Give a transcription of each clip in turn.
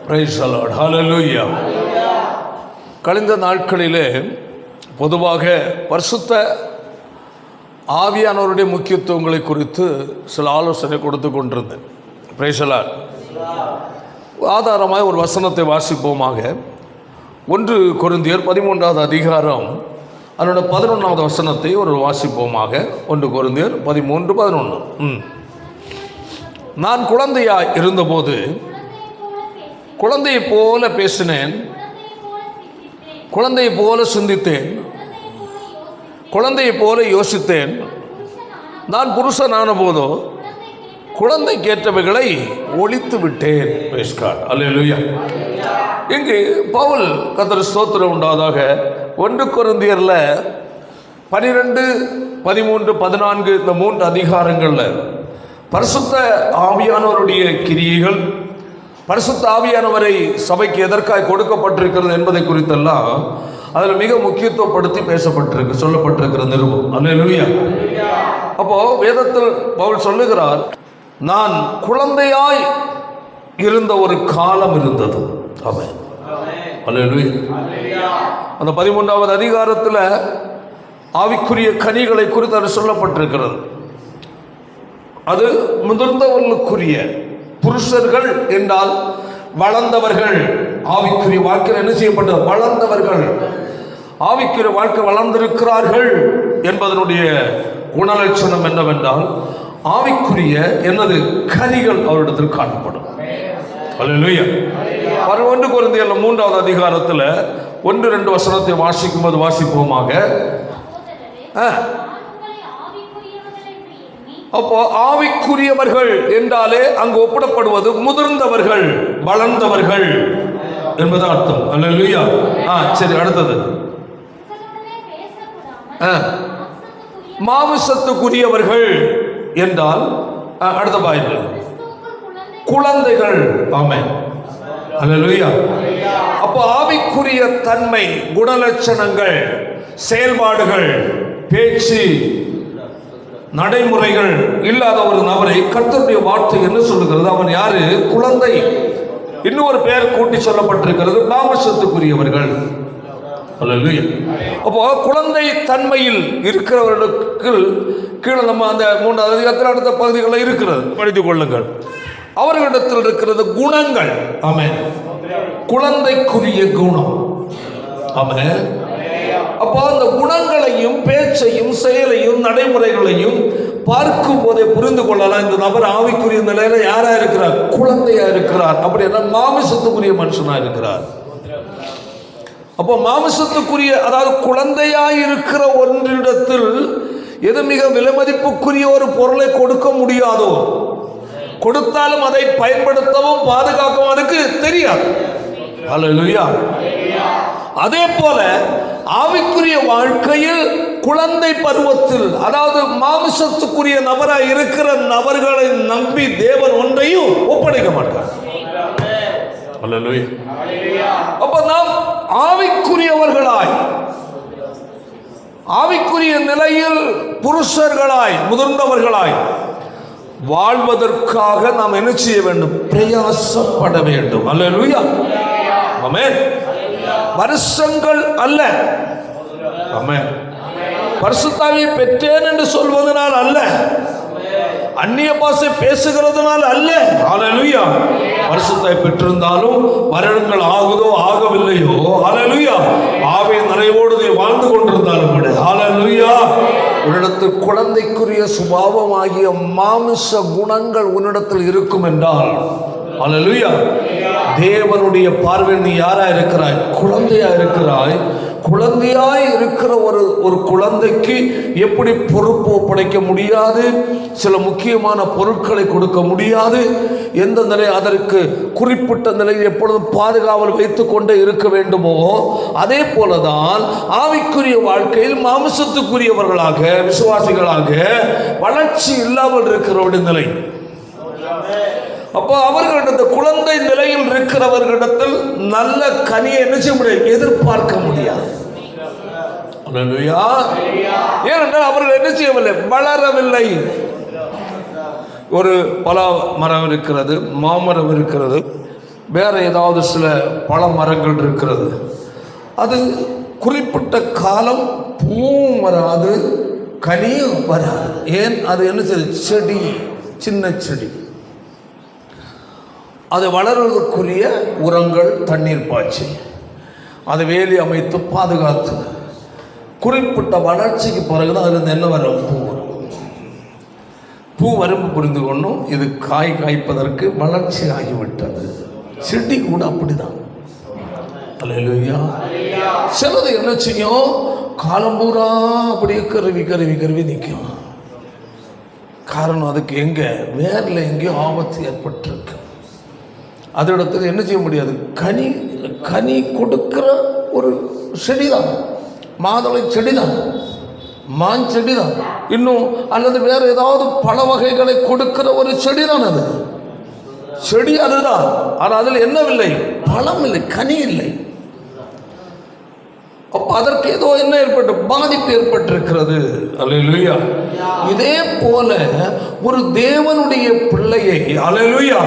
Price the Lord. ஹல்லேலூயா. கழிந்த நாட்களிலே பொதுவாக பரிசுத்த ஆவியானவருடைய முக்கியத்துவங்களை குறித்து சில ஆலோசனை கொடுத்து கொண்டிருந்தேன். Price the Lord. ஆதாரமாக ஒரு வசனத்தை வாசிப்போமாக. 1 கொரிந்தியர் 13வது அதிகாரம் அதனோட 11வது வசனத்தை ஒரு வாசிப்போமாக. 1 கொரிந்தியர் 13:11. நான் குழந்தையாய் இருந்தபோது குழந்தையை போல பேசினேன், குழந்தையை போல சிந்தித்தேன், குழந்தையை போல யோசித்தேன். நான் புருஷனான போதோ குழந்தை கேட்டவைகளை ஒழித்து விட்டேன். Praise God. அல்லேலூயா. இங்கு பவுல் கர்த்தர் ஸ்தோத்திரம் உண்டாதாக 1 கொரிந்தியர்ல 12, 13, 14 இந்த 3 அதிகாரங்களில் பரிசுத்த ஆவியானவருடைய கிரியைகள், பரிசுத்த ஆவியானவரை சபைக்கு எதற்காக கொடுக்கப்பட்டிருக்கிறது என்பதை குறித்தெல்லாம் அதில் மிக முக்கியத்துவப்படுத்தி பேசப்பட்டிருக்கு, சொல்லப்பட்டிருக்கிற நிருபம். அல்லேலூயா. அப்போ வேதத்தில் பவுல் சொல்லுகிறார், நான் குழந்தையாய் இருந்த ஒரு காலம் இருந்தது. ஆமென். அல்லேலூயா. அந்த 13வது அதிகாரத்தில் ஆவிக்குரிய கனிகளை குறித்து அது சொல்லப்பட்டிருக்கிறது. அது முதிர்ந்தவர்களுக்குரிய, புருஷர்கள் என்றால் வளர்ந்தவர்கள், ஆவிக்குரிய வாழ்க்கையில் என்ன செய்யப்பட்டது? வளர்ந்தவர்கள், ஆவிக்குரிய வாழ்க்கை வளர்ந்திருக்கிறார்கள் என்பதனுடைய குணலட்சணம் என்னவென்றால் ஆவிக்குரிய என்னது கனிகள் அவரிடத்தில் காணப்படும். அல்லேலூயா. 1 கொரிந்தியர் 3வது அதிகாரத்தில் 1-2 வசனத்தை வாசிக்கும் போது வாசிப்போமாக. அப்போ ஆவிக்குரியவர்கள் என்றாலே அங்கு ஒப்பிடப்படுவது முதிர்ந்தவர்கள், வளர்ந்தவர்கள் என்பது அர்த்தம். அல்லேலூயா. சரி, அடுத்தது மாமிசத்துக்குரியவர்கள் என்றால் அடுத்த பாயிண்ட் குழந்தைகள். ஆமென். அல்லேலூயா. அப்போ ஆவிக்குரிய தன்மை, குணலட்சணங்கள், செயல்பாடுகள், பேச்சு, நடைமுறைகள் இல்லாத ஒரு நபரை கர்த்தருடைய வார்த்தை என்ன சொல்லுகிறது? அவன் யாரு? குழந்தை. இன்னொரு பெயர் கூட்டி சொல்லப்பட்டிருக்கிறது, மாமிசத்துக்குரியவர்கள். அல்லேலூயா. அப்போ குழந்தை தன்மையில் இருக்கிறவர்களுக்கு கீழே நம்ம அந்த 3வது அதிகாரத்தில் அடுத்த பகுதிகளில் இருக்கிறது, படித்துக் கொள்ளுங்கள். அவர்களிடத்தில் இருக்கிறது குணங்கள். ஆமென். குழந்தைக்குரிய குணம். ஆமென். அப்போ அந்த குணங்களையும் பேச்சையும் செயலையும் நடைமுறைகளையும் பார்க்கும் போதே புரிந்து கொள்ளலாம், இந்த நபர் ஆவிக்குரிய நிலையில யாரா இருக்கிறார்? குழந்தையா இருக்கிறார். அப்படி என்ன? மாமிசத்துக்குரிய மனுஷனா இருக்கிறார். அப்போ மாமிசத்துக்குரிய, அதாவது குழந்தையாய் இருக்கிற ஒன்றிடத்தில் எது மிக விலைமதிப்புக்குரிய ஒரு பொருளை கொடுக்க முடியாதோ, கொடுத்தாலும் அதை பயன்படுத்தவும் பாதுகாக்கவும் அதுக்கு தெரியாது. அல்லேலூயா. அதே போல ஆவிக்குரிய வாழ்க்கையில் குழந்தை பருவத்தில், அதாவது மாமிசத்துக்குரிய நபராய் இருக்கிற நபர்களை நம்பி தேவன் ஒன்றையும் ஒப்படைக்க மாட்டார். அல்லேலூயா. அப்ப நாம் ஆவிக்குரியவர்களாய், ஆவிக்குரிய நிலையில் புருஷர்களாய், முதிர்ந்தவர்களாய் வாழ்வதற்காக நாம் என்ன செய்ய வேண்டும்? பிரயாசப்பட வேண்டும். அல்லேலூயா. ஆமென். வருஷங்கள் அல்ல. ஆமென். பரிசுத்த ஆவியை பெற்றேன் என்று சொல்வதனால் அல்ல, அந்நிய பாஷை பேசுகிறதுனால் அல்ல. அல்லேலூயா. பரிசுத்த பெற்றிருந்தாலும் வருடங்கள் ஆகுதோ ஆகவில்லையோ, அல்லேலூயா, ஆவியின் நிறைவோடு வாழ்ந்து கொண்டிருந்தாலும் கூட, அல்லேலூயா, உன்னிடத்தில் குழந்தைக்குரிய சுபாவமாகிய மாமிச குணங்கள் உன்னிடத்தில் இருக்கும் என்றால், அல்லேலூயா, தேவனுடைய பார்வையில் நீ யாரா இருக்கிறாய்? குழந்தையா இருக்கிறாய். குழந்தையாய் இருக்கிற ஒரு குழந்தைக்கு எப்படி பொறுப்பு ஒப்படைக்க முடியாது, சில முக்கியமான பொருட்களை கொடுக்க முடியாது, எந்த நிலை அதற்கு குறிப்பிட்ட நிலையில் எப்பொழுதும் பாதுகாவல் வைத்துக் கொண்டே இருக்க வேண்டுமோ, அதே போலதான் ஆவிக்குரிய வாழ்க்கையில் மாமிசத்துக்குரியவர்களாக, விசுவாசிகளாக வளர்ச்சி இல்லாமல் இருக்கிறவருடைய நிலை. அப்போ அவர்களிடத்தில், குழந்தை நிலையில் இருக்கிறவர்களிடத்தில் நல்ல கனியை என்ன செய்ய முடியாது? எதிர்பார்க்க முடியாது. ஏனென்றால் அவர்கள் என்ன செய்யவில்லை? வளரவில்லை. ஒரு பலா மரம் இருக்கிறது, மாமரம் இருக்கிறது, வேறு ஏதாவது சில பழ மரங்கள் இருக்கிறது, அது குறிப்பிட்ட காலம் பூவும் வராது, கனியும் வராது. ஏன்? அது என்ன செடி, சின்ன செடி. அது வளர்வதற்குரிய உரங்கள், தண்ணீர் பாய்ச்சி, அதை வேலி அமைத்து பாதுகாத்து குறிப்பிட்ட வளர்ச்சிக்கு பிறகுதான் அதில் என்ன வரும்? பூ வரும். பூ வரம்பு புரிந்து கொண்டும் இது காய் காய்ப்பதற்கு வளர்ச்சி ஆகிவிட்டது. செடி கூட அப்படிதான். அல்லேலூயா. சிலது என்ன செய்யும்? காலம்பூரா அப்படியே கருவி கருவி கருவி நிற்கும். காரணம், அதுக்கு எங்க வேரில் எங்கேயோ ஆபத்து ஏற்பட்டிருக்கு. அது இடத்துல என்ன செய்ய முடியாது. கனி கொடுக்கிற ஒரு செடிதான், மாதுளை செடிதான், மாஞ்செடிதான், இன்னும் அல்லது வேற ஏதாவது பல வகைகளை கொடுக்கிற ஒரு செடிதான். அது செடி அதுதான். ஆனால் அதில் என்னவில்லை? பழம் இல்லை, கனி இல்லை. அப்ப அதற்கு ஏதோ என்ன ஏற்பட்டு பாதிப்பு ஏற்பட்டிருக்கிறது. அல்லேலூயா. இதே போல ஒரு தேவனுடைய பிள்ளையை அல்லேலூயா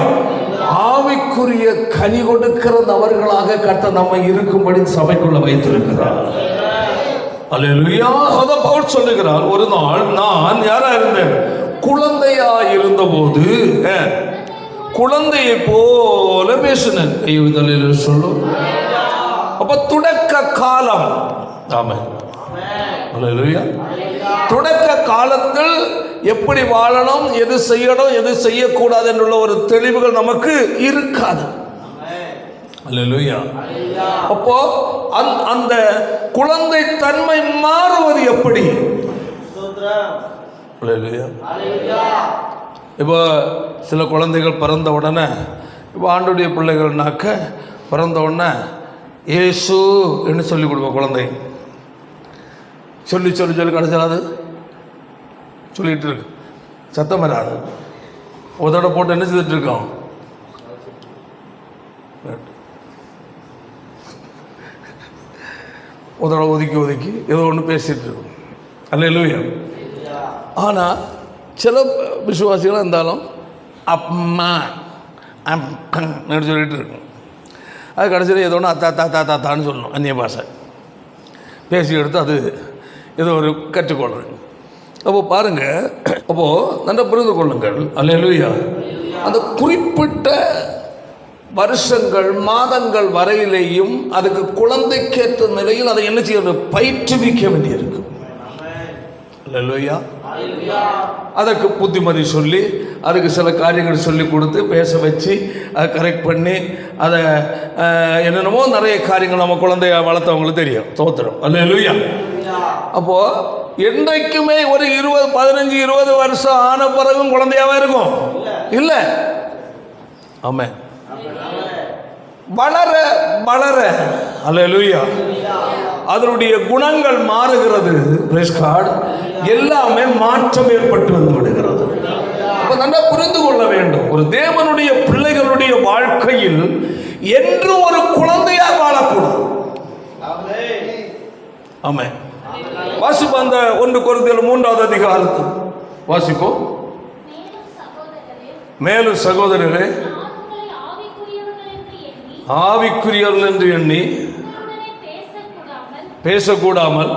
ஆவிக்குரிய கனி கொடுக்கிற நபர்களாக கர்த்தர் நம்மை இருக்கும்படி சபைக்குள்ள வைத்திருக்கிறார். அல்லேலூயா. அத பவுல் சொல்லுகிறார், ஒரு நாள் நான் யாரா இருந்தேன்? குழந்தையா இருந்தபோது குழந்தையை போல பேசினேன். இதழில் சொல்லும். அப்ப தொடக்க காலம். ஆமென். அல்லேலூயா. தொடக்க காலத்தில் எப்படி வாழணும், எது செய்யணும், எது செய்யக்கூடாது എന്നുള്ള ஒரு தெளிவுகள் நமக்கு இருக்காது. அல்லேலூயா. அப்போ அந்த குழந்தை தன்மை மாறுவது எப்படி? அல்லேலூயா. இப்போ சில குழந்தைகள் பிறந்த உடனே, இப்போ ஆண்டுடைய பிள்ளைகள்னாக்க பிறந்த உடனே ஏசு என்று சொல்லி கொடுப்போம். குழந்தை சொல்லி சொல்லி சொல்லி கடைசியில் அது சொல்லிகிட்டு இருக்கு, சத்தம் வராது. உதட போட்டு என்ன செய்துட்டு இருக்கோம்? உதட ஒதுக்கி ஒதுக்கி ஏதோ ஒன்று பேசிகிட்டு இருக்கும். அல்லேலூயா. ஆனால் சில விசுவாசிகள் இருந்தாலும் அம்மா அப்பன்னு சொல்லிட்டு இருக்கும். அது கடைசியில் ஏதோ ஒன்று அத்தா தாத்தா தாத்தான்னு சொல்லணும். அந்நிய பாஷை பேசி எடுத்து அது ஏதோ ஒரு கற்றுக்கொள்றது. அப்போ பாருங்கள், அப்போது நல்லா புரிந்து கொள்ளுங்கள். அல்லேலூயா. அந்த குறிப்பிட்ட வருஷங்கள் மாதங்கள் வரையிலேயும் அதுக்கு குழந்தைக்கேற்ற நிலையில் அதை என்ன செய்யணும்? பயிற்றுவிக்க வேண்டியிருக்கு. அல்லேலூயா. அதற்கு புத்திமதி சொல்லி, அதுக்கு சில காரியங்கள் சொல்லி கொடுத்து பேச வச்சு அதை கரெக்ட் பண்ணி, அதை என்னென்னமோ நிறைய காரியங்கள் நம்ம குழந்தைய வளர்த்தவங்களுக்கு தெரியும். தோத்திரம். அல்லேலூயா. அப்போது என்றைக்குமே ஒரு 15-20 வருஷம் ஆன பிறகும் குழந்தையாவே இருக்கும் இல்லை. ஆமென். வளர வளர அல்லேலூயா அதனுடைய குணங்கள் மாறுகிறது. Praise God. எல்லாமே மாற்றம் ஏற்பட்டு வந்து விடுகிறது. அப்ப நல்லா புரிந்து கொள்ள வேண்டும், ஒரு தேவனுடைய பிள்ளைகளுடைய வாழ்க்கையில் என்று ஒரு குழந்தையாக வாழக்கூடாது. ஆமென். வாசிப்போம் அந்த 1 கொரிந்தியர் 3வது அதிகாரத்தை வாசிப்போம். மேலும் சகோதரரே, ஆவிக்குரியவர்கள் என்று எண்ணி பேசக்கூடாமல்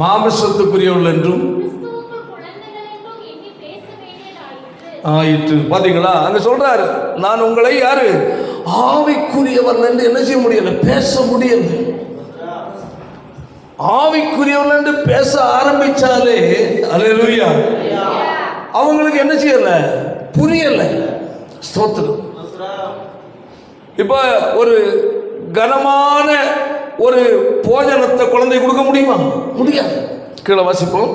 மாமிசத்துக்குரியவர்கள் என்றும் ஆயிற்று. பாத்தீங்களா? அங்க சொல்றாரு, நான் உங்களை யாரு ஆவிக்குரியவர்கள் என்று என்ன செய்ய முடியல, பேச முடியல. ஆவிக்குரியவர்கள் என்று பேச ஆரம்பிச்சாலே அல்லேலூயா அவங்களுக்கு என்ன செய்யல, புரியல. ஸ்தோத்திரம். இப்ப ஒரு கனமான ஒரு போஜனத்தை குழந்தை கொடுக்க முடியுமா? முடியாது. கீழே வாசிப்போம்.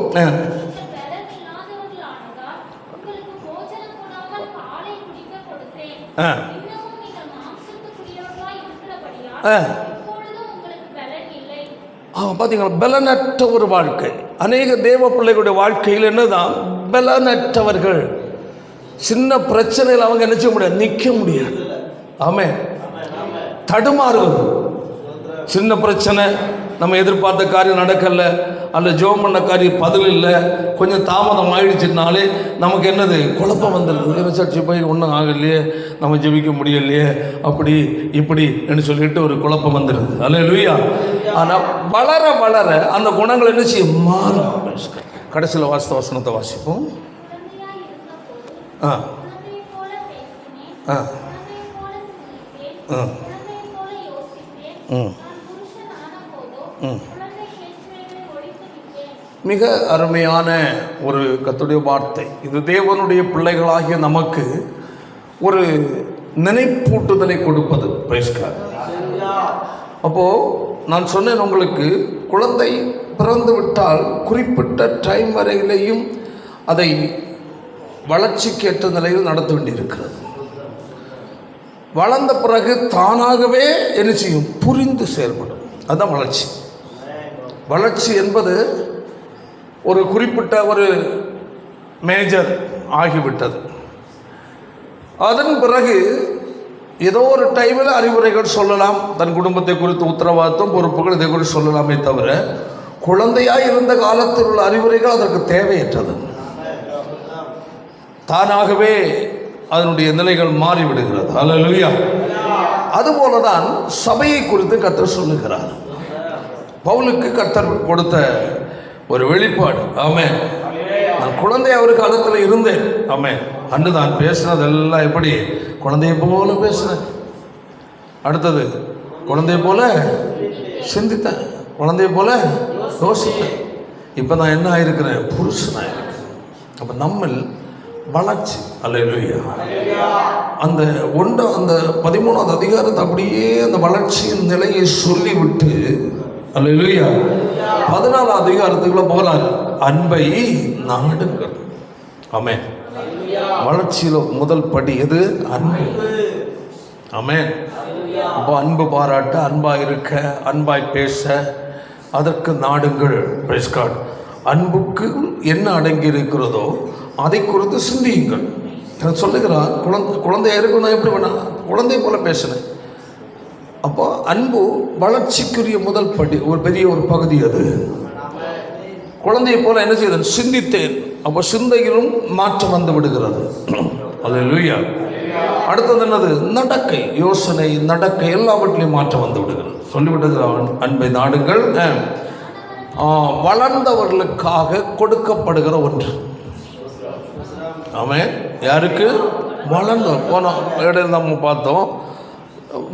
பார்த்தீங்களா? பலனற்ற ஒரு வாழ்க்கை. அநேக தேவ பிள்ளைகளுடைய வாழ்க்கையில் என்னதான் பலனற்றவர்கள். சின்ன பிரச்சனையில் அவங்க என்ன செய்ய முடியாது, நிற்க முடியாது. ஆமென். தடுமாறுவது. சின்ன பிரச்சனை, நம்ம எதிர்பார்த்த காரியம் நடக்கல, அல்ல ஜெபம் பண்ண காரியம் பதில் இல்லை, கொஞ்சம் தாமதம் ஆயிடுச்சுனாலே நமக்கு என்னது குழப்பம் வந்துடுது. சர்ச்சை போய் ஒன்றும் ஆகலையே, நம்ம ஜெபிக்க முடியலையே, அப்படி இப்படி என்று சொல்லிட்டு ஒரு குழப்பம் வந்துடுது. அல்லேலூயா. ஆனால் வளர வளர அந்த குணங்கள் என்ன செய்ய மாறும். கடைசியில் வாசித்த வசனத்தை வாசிப்போம். ஆ ஆ ஆ மிக அருமையான ஒரு கர்த்தருடைய வார்த்தை இது. தேவனுடைய பிள்ளைகளாகிய நமக்கு ஒரு நினைப்பூட்டுதலை கொடுப்பது. பிரைஸ்கார். அப்போது நான் சொன்னேன் உங்களுக்கு, குழந்தை பிறந்து விட்டால் குறிப்பிட்ட டைம் வரையிலேயும் அதை வளர்ச்சிக்கேற்ற நிலையில் நடத்த வேண்டியிருக்கிறது. வளர்ந்த பிறகு தானாகவே என்ன செய்யும், புரிந்து செயல்படும். அதுதான் வளர்ச்சி. வளர்ச்சி என்பது ஒரு குறிப்பிட்ட ஒரு மேஜர் ஆகிவிட்டது. அதன் பிறகு ஏதோ ஒரு டைமில் அறிவுரைகள் சொல்லலாம், தன் குடும்பத்தை குறித்து உத்தரவாதம் பொறுப்புகள் இதை குறித்து சொல்லலாமே தவிர, குழந்தையாக இருந்த காலத்தில் உள்ள அறிவுரைகள் அதற்கு தேவையற்றது. தானாகவே அதனுடைய நிலைகள் மாறிவிடுகிறது. அல்லேலூயா. அதுபோலதான் சபையை குறித்து கர்த்தர் சொல்லுகிறார். பவுலுக்கு கர்த்தர் கொடுத்த ஒரு வெளிப்பாடு. ஆமென். நான் குழந்தை அவர் காலத்தில் இருந்தேன். ஆமென். அன்று தான் பேசினதெல்லாம் எப்படி குழந்தையை போல பேசினேன். அடுத்தது குழந்தையை போல சிந்தித்தேன், குழந்தையை போல யோசித்தேன். இப்போ நான் என்ன ஆயிருக்கிறேன், புருஷனாக இருக்கிறேன். அப்போ நம்மள் வளர்ச்சி. அல்லேலூயா. அந்த 13வது அதிகாரத்தை அப்படியே அந்த வளர்ச்சியின் நிலையை சொல்லிவிட்டு அல்லேலூயா 14வது அதிகாரத்துக்குள்ள போகிறார். அன்பை நாடுங்கள். ஆமென். வளர்ச்சியில் முதல் படி எது? அன்பு. ஆமென். அப்போ அன்பு பாராட்ட, அன்பாய் இருக்க, அன்பாய் பேச, அதற்கு நாடுங்கள். Praise God. அன்புக்கு என்ன அடங்கி இருக்கிறதோ அதை குறித்து சிந்தியுங்கள். சொல்லுகிறார், குழந்தையா இருக்கும். நான் எப்படி வேணா குழந்தைய போல பேசினேன். அப்போ அன்பு வளர்ச்சிக்குரிய முதல் படி, ஒரு பெரிய ஒரு பகுதி. அது குழந்தையை போல என்ன செய்தேன், சிந்தித்தேன். அப்போ சிந்தையிலும் மாற்றம் வந்து விடுகிறது. அல்லேலூயா. அடுத்தது என்னது? நடக்கை, யோசனை, நடக்கை எல்லாவற்றிலையும் மாற்றம் வந்து விடுகிறது. சொல்லிவிட்டது அன்பை நாடுங்கள். வளர்ந்தவர்களுக்காக கொடுக்கப்படுகிற ஒன்று. ஆமென். யாருக்கு? வளர்ந்தோம். போனோம் இடையில நம்ம பார்த்தோம்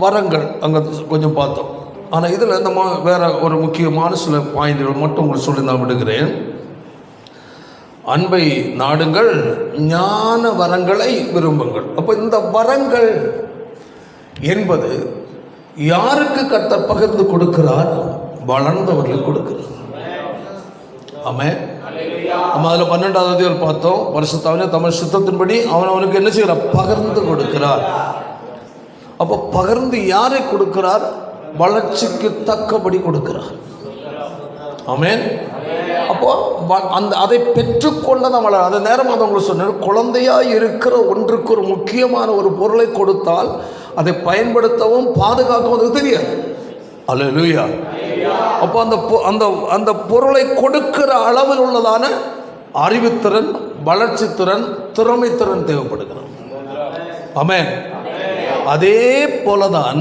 வரங்கள், அங்கே கொஞ்சம் பார்த்தோம். ஆனால் இதில் நம்ம வேற ஒரு முக்கியமான சில பாயிண்ட்கள் மட்டும் உங்களுக்கு சொல்லி நான் விடுகிறேன். அன்பை நாடுங்கள், ஞான வரங்களை விரும்புங்கள். அப்போ இந்த வரங்கள் என்பது யாருக்கு கர்த்தர் பகிர்ந்து கொடுக்கிறார்? வளர்ந்தவர்களுக்கு கொடுக்கிறார். ஆமென். நம்ம அதில் 12வது அதிகாரம் பார்த்தோம். பரிசுத்தாவிலே தமிழ் சுத்தத்தின்படி அவனுக்கு என்ன செய்கிறார்? பகிர்ந்து கொடுக்கிறார். அப்போ பகிர்ந்து யாரை கொடுக்கிறார்? வளர்ச்சிக்கு தக்கபடி கொடுக்கிறார். ஆமென். அப்போ அதை பெற்றுக்கொள்ள தான் வளர. அந்த நேரம் அதை உங்களுக்கு சொன்னேன், குழந்தையாக இருக்கிற ஒன்றுக்கு ஒரு முக்கியமான ஒரு பொருளை கொடுத்தால் அதை பயன்படுத்தவும் பாதுகாக்கவும் அது தெரியாது. அல்லேலூயா. அப்போ அந்த பொருளை கொடுக்கிற அளவில் உள்ளதான அறிவுத்திறன், வளர்ச்சித்திறன், திறமைத்திறன் தேவைப்படுகிறது. ஆமென். அதே போலதான்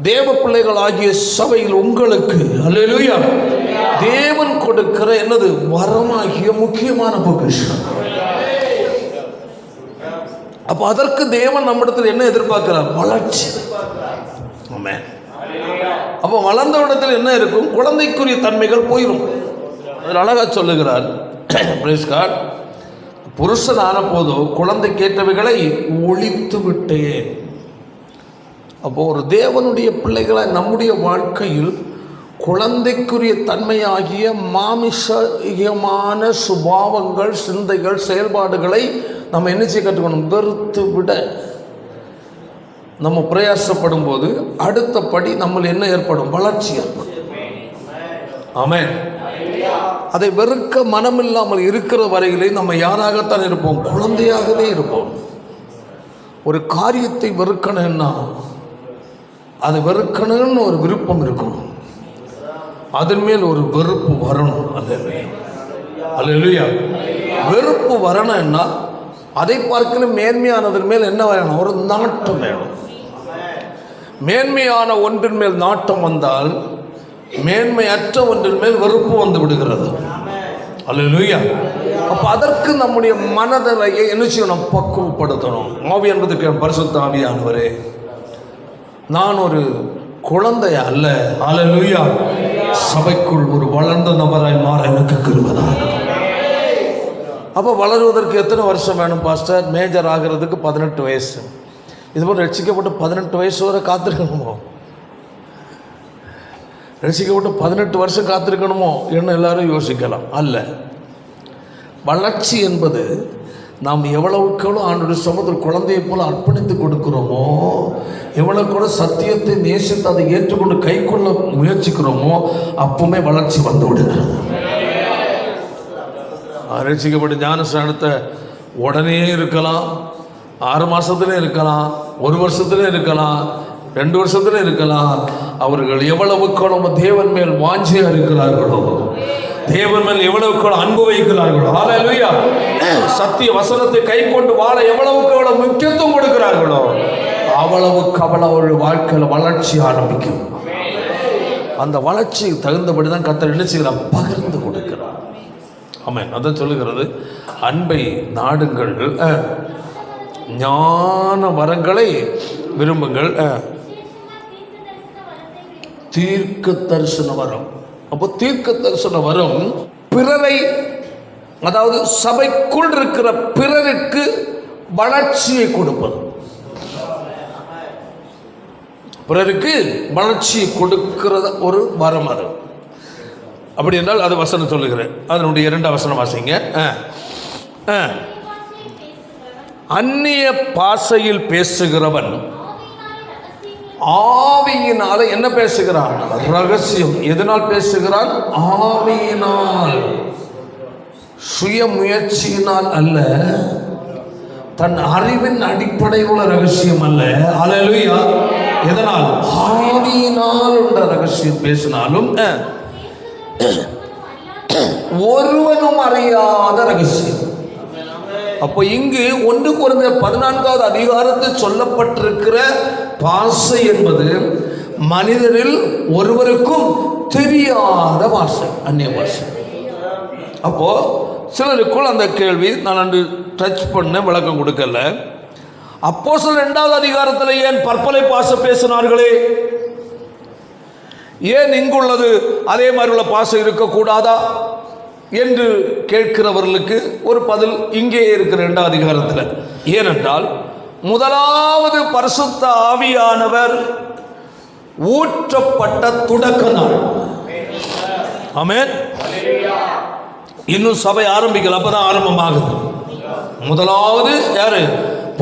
தேவ பிள்ளைகள் ஆகிய சபையில் உங்களுக்கு அல்லேலூயா தேவன் கொடுக்கிற என்னது? வரமாகிய முக்கியமான பொக்கிஷம். அப்போ அதற்கு தேவன் நம்மிடத்தில் என்ன எதிர்பார்க்கிறார்? வளர்ச்சி. ஆமென். அப்போ வளர்ந்த இடத்தில் என்ன இருக்கும்? குழந்தைக்குரிய தன்மைகள் போயிடும். அதில் அழகா சொல்லுகிறார், பிரைஸ் காட், புருஷன் ஆன போதோ குழந்தை கேட்டவைகளை ஒழித்து விட்டேன். அப்போ ஒரு தேவனுடைய பிள்ளைகளை நம்முடைய வாழ்க்கையில் குழந்தைக்குரிய தன்மையாகிய மாமிசமான சுபாவங்கள், சிந்தைகள், செயல்பாடுகளை நம்ம என்ன செய்ய கற்றுக்கணும்? வெறுத்து விட நம்ம பிரயாசப்படும் போது அடுத்த படி நம்ம என்ன ஏற்படும்? வளர்ச்சி ஏற்படும். ஆமென். அதை வெறுக்க மனமில்லாமல் இருக்கிற வரையிலே நம்ம யாராகத்தான் இருப்போம்? குழந்தையாகவே இருப்போம். ஒரு காரியத்தை வெறுக்கணும்னா அதை வெறுக்கணும்னு ஒரு விருப்பம் இருக்கணும். அதன் மேல் ஒரு வெறுப்பு வரணும். அல்லேலூயா. வெறுப்பு வரணும்னா அதை பார்க்கல மேன்மையானதன் மேல் என்ன வேணும்? ஒரு நாட்டம் வேணும். மேன்மையான ஒன்றின் மேல் நாட்டம் வந்தால் மேன்மையற்ற ஒன்றின் மேல் வெறுப்பு வந்து விடுகிறது. அல்லேலூயா. அப்போ அதற்கு நம்முடைய மனதலையை என்ன செய்யணும்? பக்குவப்படுத்தணும். ஆவி என்பதுக்கு பரிசுத்த ஆவியானவரே, நான் ஒரு குழந்தை அல்ல. அல்லேலூயா. சபைக்குள் ஒரு வளர்ந்த நபராய் மாற எனக்கு கிருபையாக. அப்போ வளருவதற்கு எத்தனை வருஷம் வேணும் பாஸ்டர்? மேஜர் ஆகிறதுக்கு 18 வயசு. இதுபோல் ரட்சிக்கப்பட்டு 18 வயசு வரை காத்திருக்கணுமோ? ரட்சிக்கப்பட்டு 18 வருஷம் காத்திருக்கணுமோ என்ன எல்லாரும் யோசிக்கலாம். அல்ல. வளர்ச்சி என்பது நாம் எவ்வளவுக்கு எவ்வளோ ஆண்டுடைய சமூகத்தில் குழந்தையை போல அர்ப்பணித்து கொடுக்கிறோமோ, எவ்வளவுக்கு கூட சத்தியத்தை நேசித்து அதை ஏற்றுக்கொண்டு கை கொள்ள முயற்சிக்கிறோமோ, அப்பவுமே வளர்ச்சி வந்து விடுகிறது. ரட்சிக்கப்பட்ட ஞானஸ்நானத்தை உடனே இருக்கலாம், 6 மாதத்துல இருக்கலாம், 1 வருஷத்துல இருக்கலாம், 2 வருஷத்துல இருக்கலாம். அவர்கள் எவ்வளவுக்கு தேவன் மேல் வாஞ்சியா இருக்கிறார்களோ, தேவன் மேல் எவ்வளவுக்கு அன்பு வைக்கிறார்களோ, ஹல்லேலூயா, சத்திய வசனத்தை கை கொண்டு வாழ எவ்வளவுக்கு எவ்வளவு முக்கியத்துவம் கொடுக்கிறார்களோ, அவ்வளவுக்கு அவர்கள் வாழ்க்கையில் வளர்ச்சி ஆரம்பிக்கும். அந்த வளர்ச்சிக்கு தகுந்தபடி தான் கர்த்தர் என்ன செய்கிறார்? பகிர்ந்து கொடுக்கிறார். ஆமென். அதான் சொல்லுகிறது, அன்பை நாடுங்கள், ஞான வரங்களை விரும்புங்கள், தீர்க்க தரிசன வரம். அப்போ தீர்க்க தரிசன வரம் பிறரை, அதாவது சபைக்குள் இருக்கிற பிறருக்கு வளர்ச்சியை கொடுப்பது. பிறருக்கு வளர்ச்சியை கொடுக்கிற ஒரு வரம் அது. அப்படி என்றால் அது வசனம் சொல்லுகிறேன். அதனுடைய 2 வசனம் வாசிங்க. அந்நிய பாஷையில் பேசுகிறவன் ஆவியினால என்ன பேசுகிறான்? ரகசியம். எதனால் பேசுகிறான்? ஆவியினால், சுய முயற்சியினால் அல்ல, தன் அறிவின் அடிப்படையில் உள்ள ரகசியம் அல்ல. அல்லேலூயா. எதனால்? ஆவியினால் உள்ள ரகசியம் பேசினாலும் ஒருவனும் அறியாத ரகசியம். அப்போ இங்கு 1 கொரிந்தியர் 14வது அதிகாரத்தில் சொல்லப்பட்டிருக்கிற பாஷை என்பது மனிதரில் ஒருவருக்கும் தெரியாத பாஷை, அந்நிய பாஷை. அப்போ சிலருக்குள் அந்த கேள்வி, நான் அன்று டச் பண்ண விளக்கம் கொடுக்கல. அப்போஸ்தலர் 2வது அதிகாரத்தில் ஏன் பற்பலை பாஷை பேசினார்களே, ஏன் இங்குள்ளது அதே மாதிரி உள்ள பாஷை இருக்கக்கூடாதா என்று கேட்கிறவர்களுக்கு ஒரு பதில் இங்கே இருக்கிற 2வது அதிகாரத்தில். ஏனென்றால் முதலாவது பரிசுத்த ஆவியானவர் ஊற்றப்பட்ட தொடக்க நாள். ஆமென். இன்னும் சபை ஆரம்பிக்கல, அப்பதான் ஆரம்பமாகுது. முதலாவது யாரு?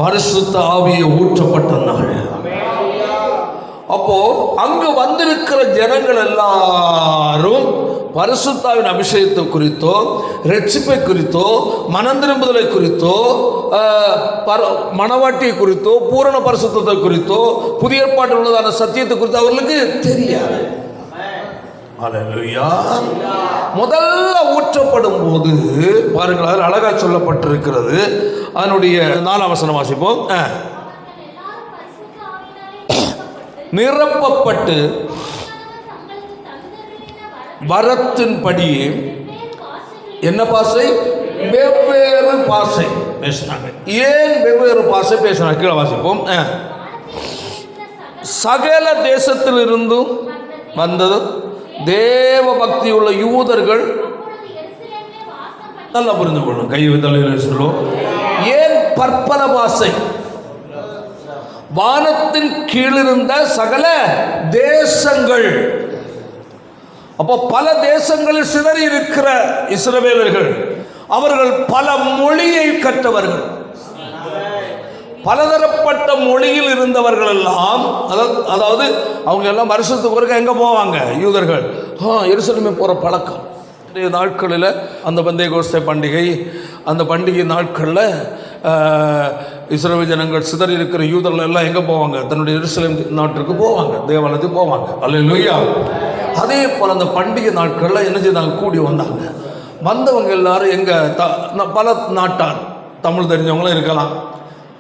பரிசுத்த ஆவியை ஊற்றப்பட்ட நாள். அப்போ அங்கு வந்திருக்கிற ஜனங்கள் எல்லாரும் பரிசுத்தாவின் அபிஷேகத்தை குறித்தோ, ரட்சிப்பை குறித்தோ, மனம் திரும்புதலை குறித்தோ, மனவாட்டியை குறித்தோ, பூரண பரிசுத்தத்தை குறித்தோ, புதிய ஏற்பாட்டில் உள்ளதான சத்தியத்தை குறித்தோ அவர்களுக்கு தெரியாது. அல்லேலூயா. முதல்ல ஊற்றப்படும் போது பாருங்கள், அதில் அழகா சொல்லப்பட்டிருக்கிறது. அதனுடைய 4ஆம் வசனம் வாசிப்போம். நிரப்பப்பட்டு வரத்தின்படி என்ன பாஷை? வெவ்வேறு பாஷை பேசினாங்க. ஏன் வெவ்வேறு பாஷை பேசினாங்க? கீழே வாசிப்போம். சகல தேசத்தில் இருந்தும் வந்தது தேவ பக்தி உள்ள யூதர்கள். நல்லா புரிந்து கொள்ளும், கை தலையில் சொல்லுவோம். ஏன் பற்பல பாஷை? வானத்தின் கீழிருந்த சகல தேசங்கள். அப்போ பல தேசங்களில் சிதறி இருக்கிற இஸ்ரவேலர்கள், அவர்கள் பல மொழியை கற்றவர்கள், பலதரப்பட்ட மொழியில் இருந்தவர்கள் எல்லாம். அதாவது அவங்க எல்லாம் வருஷத்துக்கு ஒருக்க எங்கே போவாங்க? யூதர்கள் எருசலேமே போகிற பழக்கம். நாட்களில் அந்த பெந்தேகோஸ்தே பண்டிகை, அந்த பண்டிகை நாட்களில் இஸ்ரவேல் ஜனங்கள் சிதறி இருக்கிற யூதர்கள் எல்லாம் எங்கே போவாங்க? தன்னுடைய எருசலேம் நாட்டிற்கு போவாங்க, தேவாலயத்துக்கு போவாங்க. அல்லேலூயா. அதே போல் அந்த பண்டிகை நாட்களில் என்ன செய்தாங்க, கூடி வந்தாங்க. வந்தவங்க எல்லாரும் எங்கள் பல நாட்டார், தமிழ் தெரிஞ்சவங்களும் இருக்கலாம்,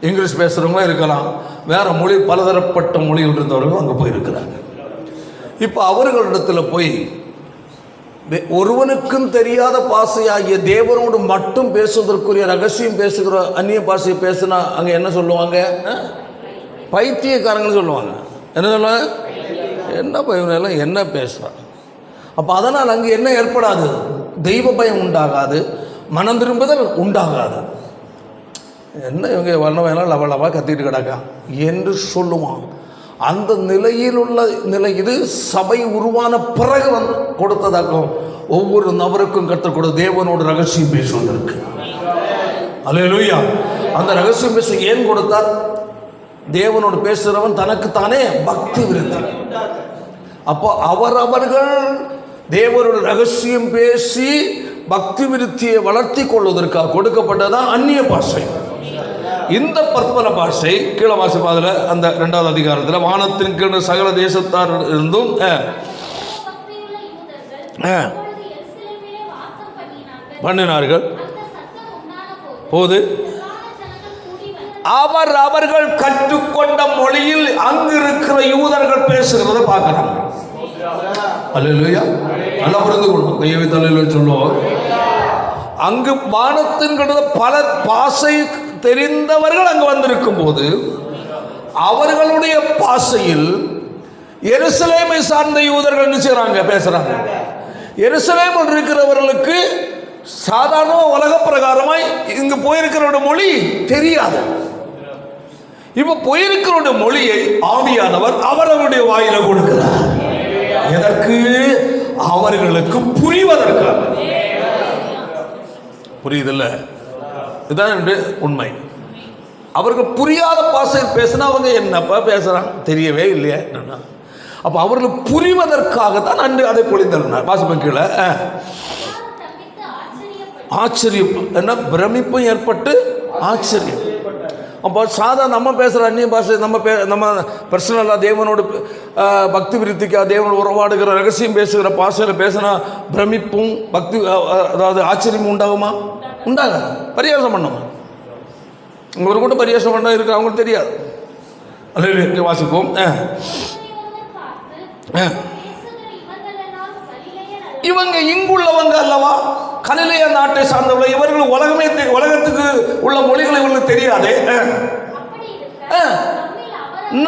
இங்கிலீஷ் பேசுகிறவங்களும் இருக்கலாம், வேறு மொழி பலதரப்பட்ட மொழியில் இருந்தவர்களும் அங்கே போயிருக்கிறாங்க. இப்போ அவர்களிடத்தில் போய் ஒருவனுக்கும் தெரியாத பாஷையாகிய தேவனோடு மட்டும் பேசுவதற்குரிய ரகசியம் பேசுகிற அந்நிய பாஷையை பேசுனா அங்கே என்ன சொல்லுவாங்க, பைத்தியக்காரங்கன்னு சொல்லுவாங்க. என்ன சொல்லுவாங்க, என்ன பையனெல்லாம் என்ன பேசுகிறாங்க. அப்போ அதனால் அங்கே என்ன ஏற்படாது, தெய்வ பயம் உண்டாகாது, மனம் திரும்புதல் உண்டாகாது. என்ன இவங்க வல்லவெல்லாம் லவலவாக கத்திட்டு கிடக்கா என்று சொல்லுவான். அந்த நிலையில் உள்ள நிலை இது சபை உருவான பிறகு கொடுத்ததாக்கும். ஒவ்வொரு நபருக்கும் கர்த்தர் கூட தேவனோடு ரகசியம் பேசுவதற்கு. அல்லேலூயா. அந்த ரகசியம் பேச ஏன் கொடுத்தார்? தேவனோடு பேசுகிறவன் தனக்குத்தானே பக்தி விருத்தி. அப்போ அவர்கள் தேவனோட ரகசியம் பேசி பக்தி விருத்தியை வளர்த்தி கொள்வதற்காக கொடுக்கப்பட்டதான் அந்நிய பாஷை. இந்த பற்பல பாஷை கீழ வாசிப்பாதில் அந்த 2வது அதிகாரத்தில் வானத்தின் கீழ் சகல தேசத்தார் இருந்தும் பண்ணினார்கள் போது அவர்கள் கற்றுக்கொண்ட மொழியில் அங்கு இருக்கிற யூதர்கள் பேசுகிறத பார்க்கிறாங்க. அல்லேலூயா. நல்லா புரிந்து கொள்ளும், கையை தலையில் சொல்லுவோம். அங்கு வானத்தின் பல பாஷை தெரிந்தவர்கள் அங்கு வந்திருக்கும் போது அவர்களுடைய பாஷையில் எருசலேமை சார்ந்த யூதர்கள் என்ன செய்றாங்க, பேசுறாங்க. எருசலேமில் இருக்கிறவர்களுக்கு சாதாரண உலக பிரகாரமாய் இங்கு போயிருக்கிறோட மொழி தெரியாது. இப்ப போயிருக்கிறோட மொழியை ஆவியானவர் அவர்களுடைய வாயில கொடுக்கிறார். எதற்கு? அவர்களுக்கு புரிவதற்காக. புரியுதில்ல? இதுதான் உண்மை. அவர்கள் புரியாத பாஷையில் பேசினா அவங்க என்னப்பா பேசுறாங்க தெரியவே இல்லையா. அப்ப அவர்களுக்கு புரிவதற்காக தான் அன்று அதை பொழிந்தனர். வாசிப்பேன் கீழே. ஆச்சரியம் என்ன, பிரமிப்பும் ஏற்பட்டு ஆச்சரியம். அப்போ சாதாரண நம்ம பேசுகிற அந்நிய பாஷை நம்ம பர்சனலாக தேவனோடு பக்தி விருத்திக்காக தேவனோடு உறவாடுகிற ரகசியம் பேசுகிற பாஷையில் பேசினா பிரமிப்பும் பக்தி அதாவது ஆச்சரியமும் உண்டாகுமா? உண்டாகாது. பரியாசம் பண்ணுவோம். இங்கே ஒரு கூட்டம் பரியாசம் பண்ண இருக்கு, அவங்களுக்கு தெரியாது. அல்ல வாசிப்போம். இவங்க இங்குள்ளவங்க அல்லவா, கலிலேய நாட்டை சார்ந்தவர்கள். இவர்கள் உலகத்துக்கு உள்ள மொழிகள் இவங்களுக்கு தெரியாது.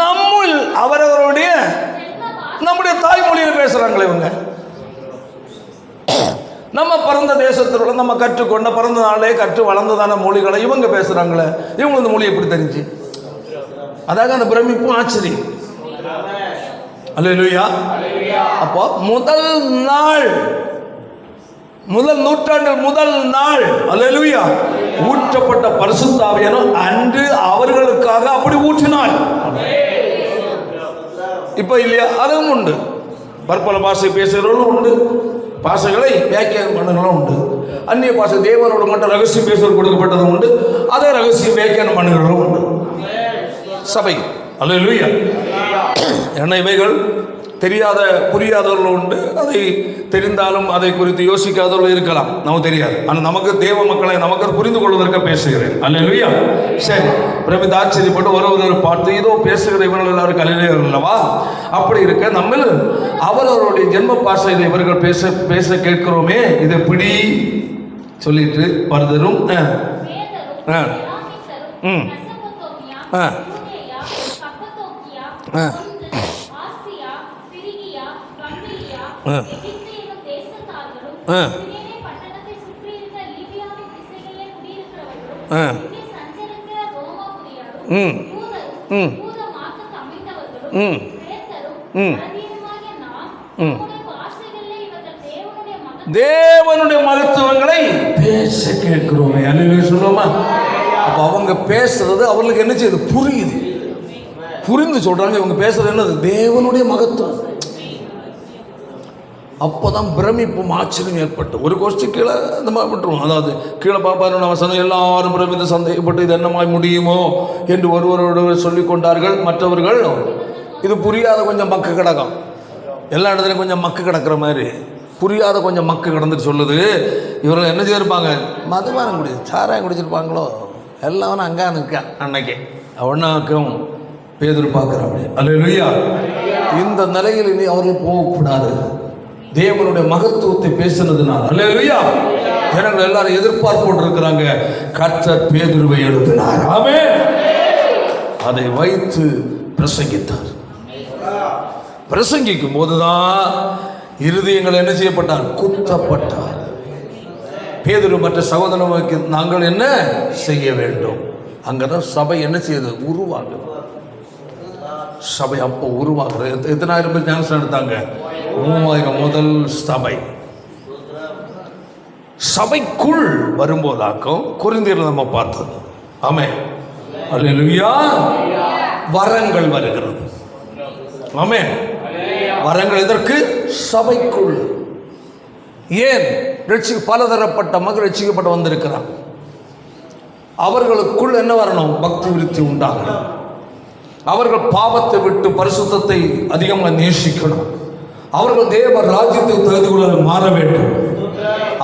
நம்முள் அவரவருடைய நம்முடைய தாய்மொழியில் பேசுறாங்களே இவங்க. நம்ம பிறந்த தேசத்தில் நம்ம கற்றுக்கொண்ட பிறந்த நாளே கற்று வளர்ந்ததான மொழிகளை இவங்க பேசுறாங்களே, இவங்க இந்த மொழி எப்படி தெரிஞ்சு? அதாக அந்த பிரமிப்பும் ஆச்சரியம். அல்லேலூயா. அப்போ முதல் நூற்றாண்டில் முதல் நாள் அல்லேலூயா ஊற்றப்பட்ட பரிசுத்த ஆவியானவர் அன்று அவர்களுக்காக அப்படி ஊற்றினார். இப்ப இல்லையா? அதுவும் உண்டு. பற்பல பாஷை பேசுகிறவர்களும் உண்டு, பாஷைகளை வியாக்கியானம் பண்ணுகிறவர்களும் உண்டு. அந்நிய பாஷை தேவனோடு மட்டும் ரகசியம் பேசுவது கொடுக்கப்பட்டதும் உண்டு, அதே ரகசியம் வியாக்கியானம் பண்ணுகிறவர்களும் உண்டு சபை. அல்லேலூயா. என்ன இவைகள் தெரியாத புரியாதவர்கள் உண்டு, அதை தெரிந்தாலும் அதை குறித்து யோசிக்காதவர்கள் இருக்கலாம், நமக்கு தெரியாது. ஆனால் நமக்கு தேவ மக்களை நமக்கு புரிந்து கொள்வதற்கு பேசுகிறேன். அல்லேலூயா. சரி, பிரமித்த ஆச்சரியப்பட்டு ஒருவர் பார்த்து இதோ பேசுகிற இவர்கள் எல்லாரும் கலிலேயர்கள் அல்லவா. அப்படி இருக்க நம்ம அவரவருடைய ஜென்ம பாஷையில் இவர்கள் பேச கேட்கிறோமே, இதை பிடி சொல்லிட்டு வருதரும் தேவனுடைய மகத்துவங்களை பேச கேட்கிறோமே. அல்லேலூயா சொல்லுவோமா? அப்ப அவங்க பேசுறது அவங்களுக்கு என்ன செய்யுது? புரியுது, புரிந்து சொல்றாங்க. இவங்க பேசுறது என்னது? தேவனுடைய மகத்துவம். அப்போதான் பிரமிப்பும் ஆச்சரியம் ஏற்பட்டு ஒரு கோஷ்டி கீழே இந்த மாதிரி விட்டுருவோம். அதாவது கீழே பாப்பாரு வசனம் எல்லாரும் பிரமித்து சந்தேகப்பட்டு இது என்னமாய் முடியுமோ என்று ஒருவரோடு சொல்லிக் கொண்டார்கள். மற்றவர்கள் இது புரியாத கொஞ்சம் பக்க கிடக்கும். எல்லா இடத்துலையும் கொஞ்சம் மக்கு கிடக்கிற மாதிரி, புரியாத கொஞ்சம் மக்கு கிடந்துட்டு சொல்லுது, இவர்கள் என்ன செய்திருப்பாங்க? மதுபானம் சாராயம் குடிச்சிருப்பாங்களோ, எல்லாம் அங்கே நிற்க அன்னைக்கு அவனாக்கும் பேதுரு பார்க்குறாங்க. அல்லேலூயா. இந்த நிலையில் இனி அவர்கள் போகக்கூடாது. தேவனுடைய மகத்துவத்தை பேசினதுனால் அல்லேலூயா ஜனங்கள் எல்லாரும் எதிர்பார்ப்போடு இருக்கிறாங்க. கர்த்தர் பேதுருவை எழுப்பினார். ஆமென். அதை வைத்து பிரசங்கித்தார். பிரசங்கிக்கும் போதுதான் இருதயங்கள் என்ன செய்யப்பட்டார்? குத்தப்பட்டார். பேதுரு மற்ற சகோதரர்களுக்கு நாங்கள் என்ன செய்ய வேண்டும்? அங்கதான் சபை என்ன செய்யுது? உருவாகுது. சபை அப்போ உருவாக்குறது. எத்தனாயிரம் பேர் ஞானஸ்நானம் எடுத்தாங்க? 3000 முதல் சபை. சபைக்குள் வரும்போதாக்கும் கொரிந்தியர்ல நம்ம பார்த்தது. ஆமென். அல்லேலூயா. வரங்கள் வருகிறது. ஆமென். வரங்கள் எதற்கு? சபைக்குள். ஏன்? பலதரப்பட்ட மக்கள் ரட்சிக்கப்பட்டு வந்திருக்கிறார். அவர்களுக்குள் என்ன வரணும்? பக்தி விருத்தி உண்டாகணும். அவர்கள் பாவத்தை விட்டு பரிசுத்தத்தை அதிகமாக நேசிக்கணும். அவர்கள் தேவ ராஜ்யத்தை தகுதி கொள்ள மாற வேண்டும்.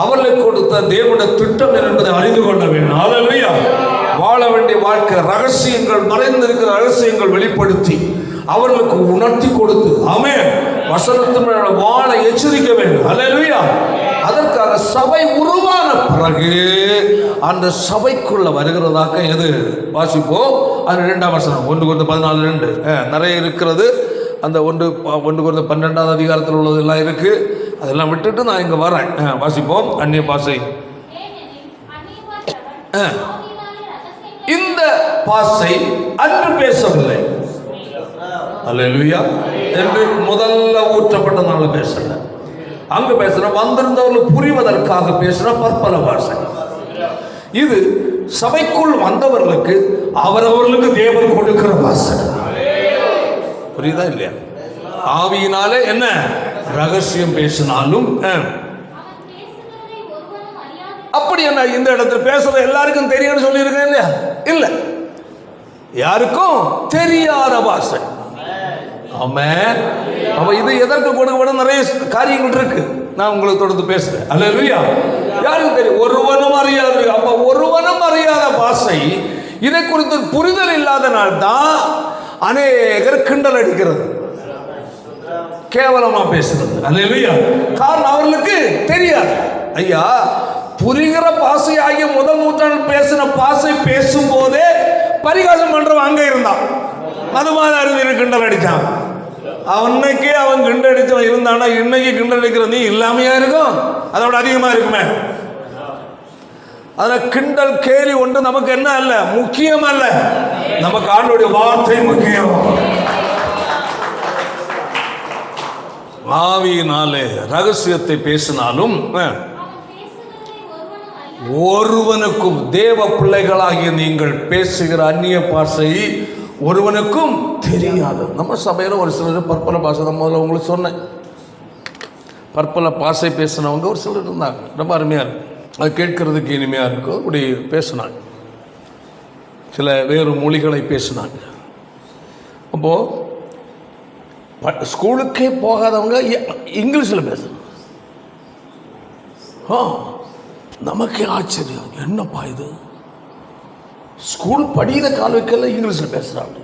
அவர்களுக்கு கொடுத்த தேவனுடைய திட்டம் என்பதை அறிந்து கொள்ள வேண்டும். அல்லேலூயா. வாழ வேண்டிய வாழ்க்கை ரகசியங்கள், மறைந்திருக்கிற ரகசியங்கள் வெளிப்படுத்தி அவர்களுக்கு உணர்த்தி கொடுத்து ஆமென் வசனத்தின் வாழ எச்சரிக்க வேண்டும். அல்லேலூயா. அதற்காக சபை உருவான பிறகு அந்த சபைக்குள்ள வருகிறதாக எது வாசிப்போம்? அது 2ஆம் வசனம் 1 Corinthians 14:2 நிறைய இருக்கிறது. அந்த 1 Corinthians 12வது அதிகாரத்தில் உள்ளதெல்லாம் இருக்கு. அதெல்லாம் விட்டுட்டு நான் இங்க வரேன். வாசிப்போம். அந்நிய பாஷை. இந்த பாஷை அன்று பேசவில்லை. அல்லேலூயா. என்று முதல்ல ஊற்றப்பட்டனால பேசல. அங்கு பேசுற வந்திருந்தவர்கள் புரிவதற்காக பேசுற பற்பல பாஷை. இது சபைக்குள் வந்தவர்களுக்கு அவரவர்களுக்கு தேவன் கொடுக்கிற பாஷை. புரியுதா இல்லையா? ஆவியினாலே என்ன ரகசியம் பேசினாலும் அப்படி என்ன இந்த இடத்துல பேசுறது எல்லாருக்கும் தெரியும்னு சொல்லியிருக்கேன் இல்லையா? இல்லை, யாருக்கும் தெரியாத பாஷை. ஆமென். அப்ப இது எதற்கு கொடுக்கப்படும்? நிறைய காரியங்கள் இருக்கு. நான் உங்களுக்கு தொடர்ந்து பேசுறேன். அல்லேலூயா. யாருக்கு தெரியும்? ஒருவனும் அறியாது. அப்ப ஒருவனும் அறியாத பாஷை. இதை குறித்து புரிதல் இல்லாதனால் தான் அநேகர் கிண்டல் அடிக்கிறது, கேவலமா பேசுறது. அல்லேலூயா. காரணம் அவர்களுக்கு தெரியாது. ஐயா, புரிகிற பாஷை ஆகிய முதல் நூற்றாண்டில் பேசின பாஷை பேசும் போதே பரிகாசம் பண்றவன் அங்க இருந்தான். மதுமான அறிஞர் கிண்டல் அடிச்சான். அன்னைக்கே அவன் கிண்டல் அடிச்சவன் இருந்தானா, இன்னைக்கு கிண்டல் அடிக்கிற நீ இல்லாமையா இருக்கும்? அதோட அதிகமா இருக்குமே. அதனால கிண்டல் கேலி ஒன்று நமக்கு என்ன அல்ல, முக்கியம் அல்ல. நமக்கு ஆண்டவருடைய வார்த்தை முக்கியம். ஆவியினாலே ரகசியத்தை பேசினாலும் ஒருவனுக்கும் தேவ பிள்ளைகளாகிய நீங்கள் பேசுகிற அந்நிய பாஷை ஒருவனுக்கும் தெரியாது. நம்ம சபையில் ஒரு சிலர் பற்பல பாஷை, நம்ம முதல்ல உங்களுக்கு சொன்னேன், பற்பல பாஷை பேசினவங்க ஒரு சிலர் இருந்தாங்க. ரொம்ப அருமையாக இருக்கும், அது கேட்கறதுக்கு இனிமையாக இருக்கும். அப்படி பேசினாங்க, சில வேறு மொழிகளை பேசினாங்க. அப்போது ஸ்கூலுக்கே போகாதவங்க இங்கிலீஷில் பேசணும். நமக்கே ஆச்சரியம், என்னப்பா இது, ஸ்கூல் படிக்கிற காலவைக்கெல்லாம் இங்கிலீஷில் பேசுகிறாங்க.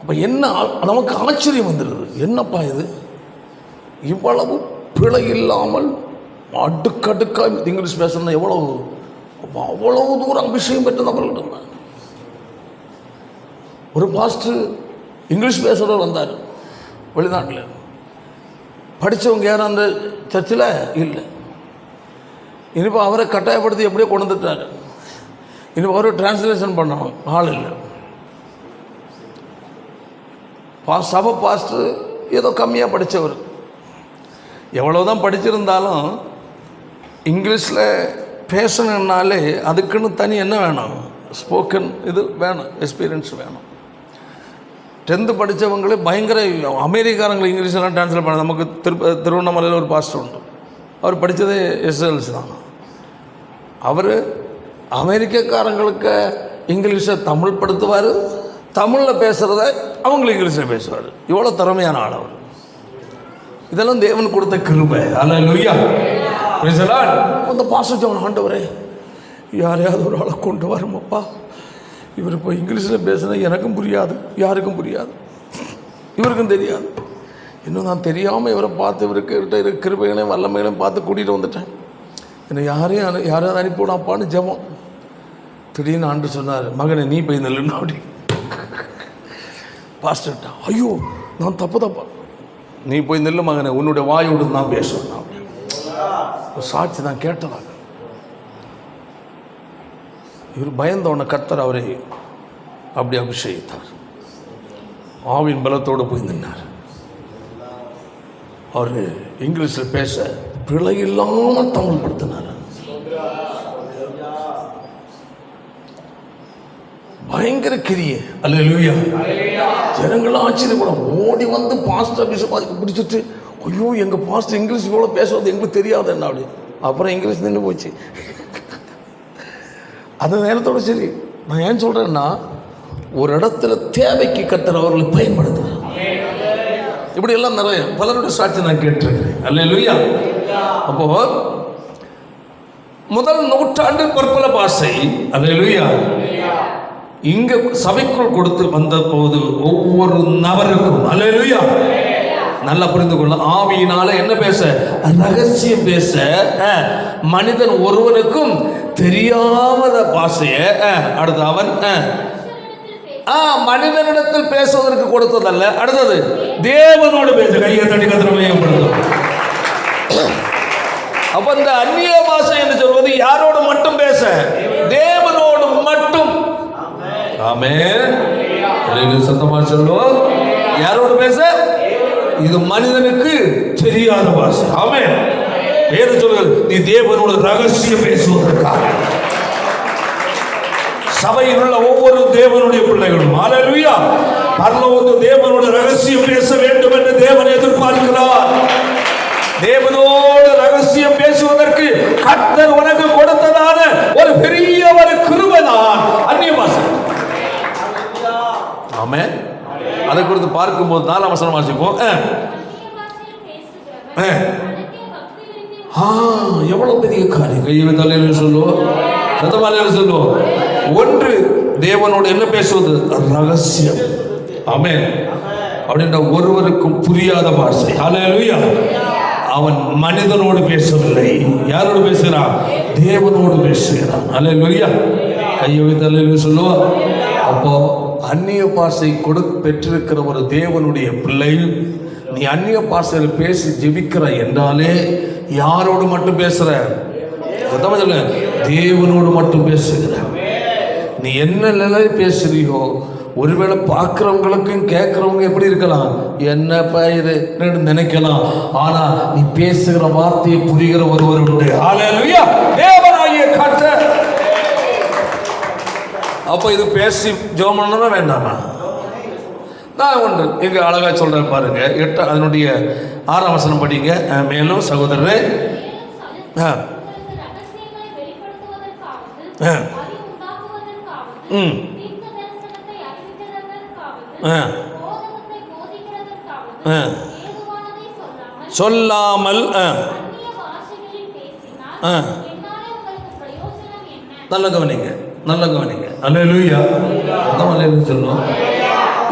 அப்போ என்ன நமக்கு ஆச்சரியம் வந்துடுது, என்னப்பா இது, இவ்வளவு பிழை இல்லாமல் அடுக்கடுக்காக இங்கிலீஷ் பேசணும், அவ்வளவு தூரம் அபிஷேகம் பெற்று நபர்கள் இருந்தாங்க. ஒரு பாஸ்டர் இங்கிலீஷ் பேசுகிறவர் வந்தார், வெளிநாட்டில். படித்தவங்க யாரும் அந்த சர்ச்சில் இல்லை. இனிப்போ அவரை கட்டாயப்படுத்தி எப்படியோ கொண்டு வந்துட்டார். இனிப்போ அவரை டிரான்ஸ்லேஷன் பண்ணணும், ஆள் இல்லை. சபை பாஸ்டர் ஏதோ கம்மியாக படித்தவர், எவ்வளோதான் படிச்சிருந்தாலும் இங்கிலீஷில் பேசணுன்னாலே அதுக்குன்னு தனி என்ன வேணும், ஸ்போக்கன் இது வேணும், எக்ஸ்பீரியன்ஸ் வேணும். 10th படித்தவங்களே பயங்கர அமெரிக்காரங்களை இங்கிலீஷெல்லாம் டிரான்ஸ்லேட் பண்ண. நமக்கு திருவண்ணாமலையில் ஒரு பாஸ்டர் உண்டு, அவர் படித்ததே SLC தான். அவர் அமெரிக்கக்காரங்களுக்கு இங்கிலீஷை தமிழ் படுத்துவார், தமிழில் பேசுகிறத அவங்களுக்கு இங்கிலீஷில் பேசுவார். இவ்வளோ திறமையான ஆள் அவர். இதெல்லாம் தேவன் கொடுத்த கிருபை. அல்லேலூயா. Praise the Lord. அந்த பாஸ்டர் ஆண்டவரே யாரையாவது ஒரு ஆளை கொண்டு வரமப்பா, இவர் இப்போ இங்கிலீஷில் பேசுனா எனக்கும் புரியாது, யாருக்கும் புரியாது, இவருக்கும் தெரியாது. இன்னும் நான் தெரியாமல் இவரை பார்த்து இவருக்கு கிருபைகளையும் வல்லமைகளையும் பார்த்து கூட்டிகிட்டு வந்துட்டேன். என்னை யாரையாவது அனுப்பிவிடாப்பான்னு ஜெபம். திடீர்னு ஆண்டு சொன்னார், மகனை நீ போய் நில்லுன்னு. அப்படி பாஸ்டர்ட்டா, ஐயோ நான் தப்பா, நீ போய் நில்லு மகனை, உன்னுடைய வாயோடு நான் பேசுவேன். அப்படி ஒரு சாட்சி நான் கேட்டதாக. இவர் பயந்தவனை கர்த்தர் அவரை அப்படி அபிஷேகித்தார். ஆவின் பலத்தோடு போய் நின்றார். அவர் இங்கிலீஷில் பேச பிழை இல்லாமல் தமிழ் படுத்தினார். பயங்கர கிரியை. அல்லேலூயா. ஜனங்களாம் ஆச்சரியப்படும். ஓடி வந்து பாஸ்டர் பிஷப் பிடிச்சிட்டு, ஐயோ எங்கள் பாஸ்டர் இங்கிலீஷ் இவ்வளோ பேசுவது எங்களுக்கு தெரியாது என்ன. அப்படி அப்புறம் இங்கிலீஷ் நின்று போச்சு. அந்த நேரத்தோட சரி. நான் ஏன் சொல்கிறேன்னா, ஒரு இடத்துல தேவைக்கு கர்த்தர் அவர்களை பயன்படுத்துகிறார். இப்படி எல்லாம் நிறைய பலருடைய சாட்சி நான் கேட்டிருக்கிறேன். அல்லேலூயா. அப்போ முதல் நூற்றாண்டில் பற்பல பாஷை. அல்லேலூயா. இங்க சபைக்குள் கொடுத்து வந்த போது ஒவ்வொரு நபருக்கும், அல்லேலூயா, நல்லா புரிந்து கொள்ள, ஆவியினால என்ன பேச, ரகசியம் பேச, மனிதன் ஒருவனுக்கும் தெரியாத பாஷைய அடுத்து அவன் மனிதனிடத்தில் பேசுவதற்கு கொடுத்ததல்ல, அடுத்தது தேவனோடு பேச. கையை தட்டி கத்திரமையப்படுத்தும். அப்ப இந்த அந்நிய பாஷை என்று சொல்வது யாரோடு மட்டும் பேச, தேவனோடு மட்டும். ஆமென். சத்தமா சொல்லுவோம். யாரோடு பேச? இது மனிதனுக்கு தெரியாத பாஷை. ஆமென். வேறு சொல்லுங்கள், நீ தேவனோடு ரகசியம் பேசுவதற்காக. சபையில் உள்ள ஒவ்வொரு தேவனுடைய பிள்ளைகளும், அல்லேலூயா, பரலோக தேவனோடு ரகசியம் பேச வேண்டும் என்று தேவன் எதிர்பார்க்கிறார். தேவனோடு ரகசியம் பேசுவதற்கு கர்த்தர் உனக்கு கொடுத்ததான ஒரு பெரிய ஒரு கிருபை தான் அந்நிய பாஷை. ஆமென். அதை குறித்து பார்க்கும்போது 4ஆம் வசனம் வாசிப்போம். எவ்வளவு பெரிய காரியம். கையை தலையில சொல்லுவோம், சத்தமாலையில சொல்லுவோம். ஒன்று, தேவனோடு என்ன பேசுவது, ரகசியம். ஆமென். அப்படின்ற ஒருவருக்கும் புரியாத பாஷை. அல்லேலூயா. அவன் மனிதனோடு பேசவில்லை. யாரோடு பேசுகிறான்? தேவனோடு பேசுகிறான். அல்லேலூயா. கையை தலையில சொல்லுவோம். அப்போ அந்நிய பாஷை பெற்றிருக்கிற ஒரு தேவனுடைய பிள்ளை, நீ அந்நிய பாஷையில் பேசி ஜெபிக்கிற என்றாலே யாரோடு மட்டும் பேசுற? தேவனோடு மட்டும் பேசுகிற. நீ என்ன நிலையில் பேசுறியோ, ஒருவேளை பார்க்கிறவங்களுக்கும் கேட்கிறவங்க எப்படி இருக்கலாம், என்னப்பா இது நினைக்கலாம். ஆனா நீ பேசுகிற வார்த்தையை புரிகிற ஒருவர் உண்டு. ஹல்லேலூயா. தேவனாகிய கர்த்தர். அப்போ இது பேசி ஜெபம் பண்ணணுமா வேண்டாமா? நான் ஒன்று இங்கே அழகா சொல்றேன் பாருங்க. அதனுடைய 6ஆம் வசனம் படிங்க. மேலும் சகோதரரே, சொல்லாமல் நல்ல கவனிங்க, நல்ல கவனிங்க. அல்லேலூயா. சொல்லுவோம்.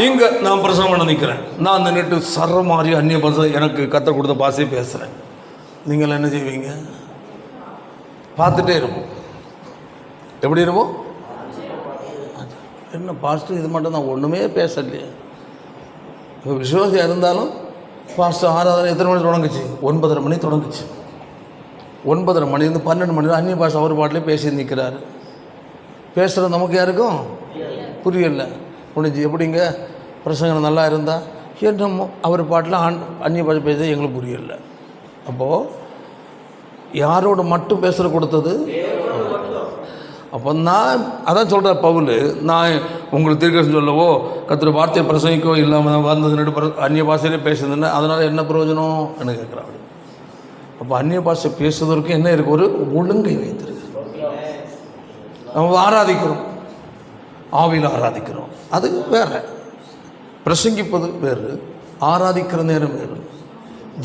இங்கே நான் பிரசங்கம் பண்ண நிற்கிறேன். நான் அந்த நெட்டு சர்ற மாதிரி அந்நிய பாஷை எனக்கு கற்றுக் கொடுத்த பாஷையை பேசுகிறேன். நீங்கள் என்ன செய்வீங்க? பார்த்துட்டே இருப்போம். எப்படி இருப்போம்? என்ன பாஸ்டர் இது மட்டும் தான் ஒன்றுமே பேசலையே. இப்போ விசுவாசியாக இருந்தாலும் பாஸ்டர் ஆராதனை எத்தனை மணி தொடங்குச்சு? 9:30 மணி தொடங்குச்சு. 9:30 மணிலேருந்து 12 மணி அந்நிய பாஷை அவர் பாட்டிலே பேசி நிற்கிறாரு. பேசுகிறது நமக்கு யாருக்கும் புரியல. முடிஞ்சு எப்படிங்க பிரசங்கம் நல்லா இருந்தால் என்னமோ அவர் பாட்டில் அந்நிய பாஷை பேசுறது எங்களுக்கு புரியல. அப்போது யாரோட மட்டும் பேசுகிற கொடுத்தது? அப்போ நான் அதான் சொல்கிறேன் பவுல், நான் உங்களுக்கு தீர்க்கதரிசனம் சொல்லவோ கர்த்தருடைய வார்த்தையை பிரசங்கிக்கோ இல்லாமல் வந்தது அந்நிய பாஷையிலே பேசுதுன்னு அதனால் என்ன பிரயோஜனம் என்ன கேட்குறாங்க. அப்போ அந்நிய பாஷை பேசுவதற்கு என்ன இருக்குது? ஒரு ஒழுங்கை வைத்திருக்கு. நம்ம ஆராதிக்கிறோம், ஆவியில் ஆராதிக்கிறோம், அது வேறு. பிரசங்கிப்பது வேறு, ஆராதிக்கிற நேரம் வேறு.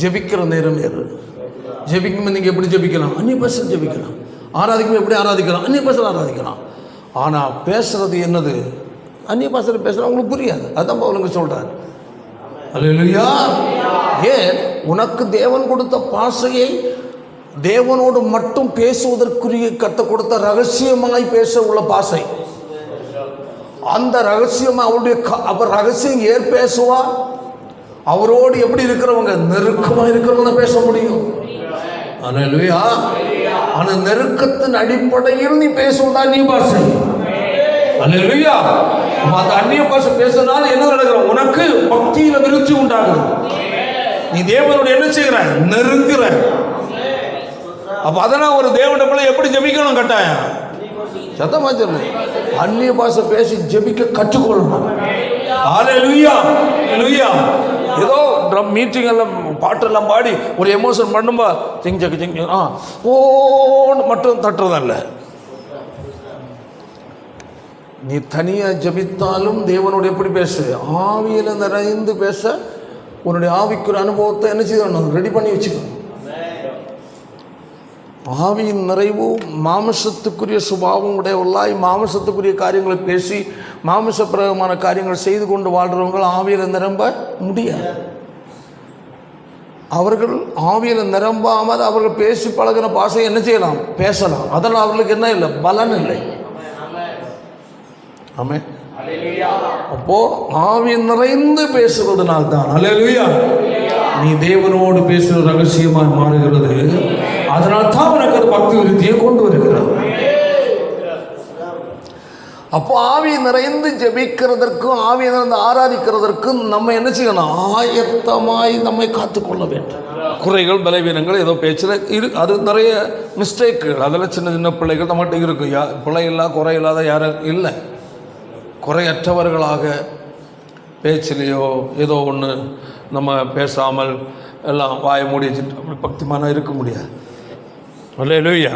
ஜெபிக்கிற நேரம் வேறு. ஜெபிக்கும்போது நீங்கள் எப்படி ஜெபிக்கலாம்? அந்நிய பாஷையில் ஜெபிக்கலாம். ஆராதிக்கும் எப்படி ஆராதிக்கலாம்? அந்நிய பாஷையில் ஆராதிக்கலாம். ஆனால் பேசுகிறது என்னது? அந்நிய பாஷையில் பேசுகிறது அவங்களுக்கு புரியாது. அதுதான் பவுலுங்க சொல்கிறார். அல்லேலூயா. ஏன்? உனக்கு தேவன் கொடுத்த பாஷையை தேவனோடு மட்டும் பேசுவதற்குரிய கற்றுக் கொடுத்த ரகசியமாய் பேச உள்ள பாஷை. அந்த ரகசியமாக அவருடைய அவர் ரகசியம் ஏன் பேசுவா? அவரோடு எப்படி இருக்கிறவங்க, நெருக்கமாக இருக்கிறவங்க பேச முடியும். அல்லேலூயா. ஆனால் நெருக்கத்தின் அடிப்படையில் நீ பேசுவதா நீ பாஷை. அல்லேலூயா. அந்த அந்நிய பாஷை பேசுறதுனால என்ன நடக்கும்? உனக்கு பக்தியில விருத்தி உண்டாகுது. நீ தேவனோட என்ன செய்கிற? நெருங்குற. அப்ப அதெல்லாம் ஒரு தேவனுடைய பிள்ளை எப்படி ஜெபிக்கணும்? கட்டாயம் சத்தமா சொல்லு. அந்நிய பாஷை பேசி ஜெபிக்க கற்றுக்கொள்ளணும். அல்லேலூயா. அல்லேலூயா. ஏதோ ட்ரம் மீட்டிங் எல்லாம் பாட்டெல்லாம் பாடி ஒரு எமோஷன் பண்ணும்பா சிங் சக்கு சிங் ஓன்னு மட்டும் தட்டுறதல்ல. நீ தனியாக ஜபித்தாலும் தேவனோடு எப்படி பேசு? ஆவியில் நிறைந்து பேச உன்னுடைய ஆவிக்குரிய அனுபவத்தை என்ன செய்யணும்? ரெடி பண்ணி வச்சுக்கணும். ஆவியின் நிறைவு மாமிசத்துக்குரிய சுபாவம் உடையவர்களாய் மாமிசத்துக்குரிய காரியங்களை பேசி மாமிசப்பிரகமான காரியங்கள் செய்து கொண்டு வாழ்கிறவங்க ஆவியில் நிரம்ப முடியாது. அவர்கள் ஆவியில் நிரம்பாமல் அவர்கள் பேசி பழகின பாஷை என்ன செய்யலாம்? பேசலாம். அதனால் அவர்களுக்கு என்ன இல்லை? பலன் இல்லை. ஆமே. அப்போ ஆவி நிறைந்து பேசுவதனால் தான் அல்லேலூயா நீ தேவனோடு பேசுகிற ரகசியமாக மாறுகிறது. அதனால் தான் உனக்கு அது பக்தி விருத்தியை கொண்டு வருகிறது. அப்போ ஆவி நிறைந்து ஜெபிக்கிறதற்கும் ஆவி நிறைந்து ஆராதிக்கிறதற்கும் நம்ம என்ன செய்யணும்? ஆயத்தமாய் நம்மை காத்துக்கொள்ள வேண்டும். குறைகள் பலவீனங்கள் ஏதோ பேச்சில் அது நிறைய மிஸ்டேக்குகள், அதெல்லாம் சின்ன சின்ன பிள்ளைகள் நம்மகிட்ட இருக்கு. பிள்ளையில்லா குறையில்லாத யாரும் இல்லை. குறையற்றவர்களாக பேச்சிலேயோ ஏதோ ஒன்று நம்ம பேசாமல் எல்லாம் வாய மூடி வச்சுட்டு அப்படி பக்திமானா இருக்க முடியாது. அல்லேலூயா.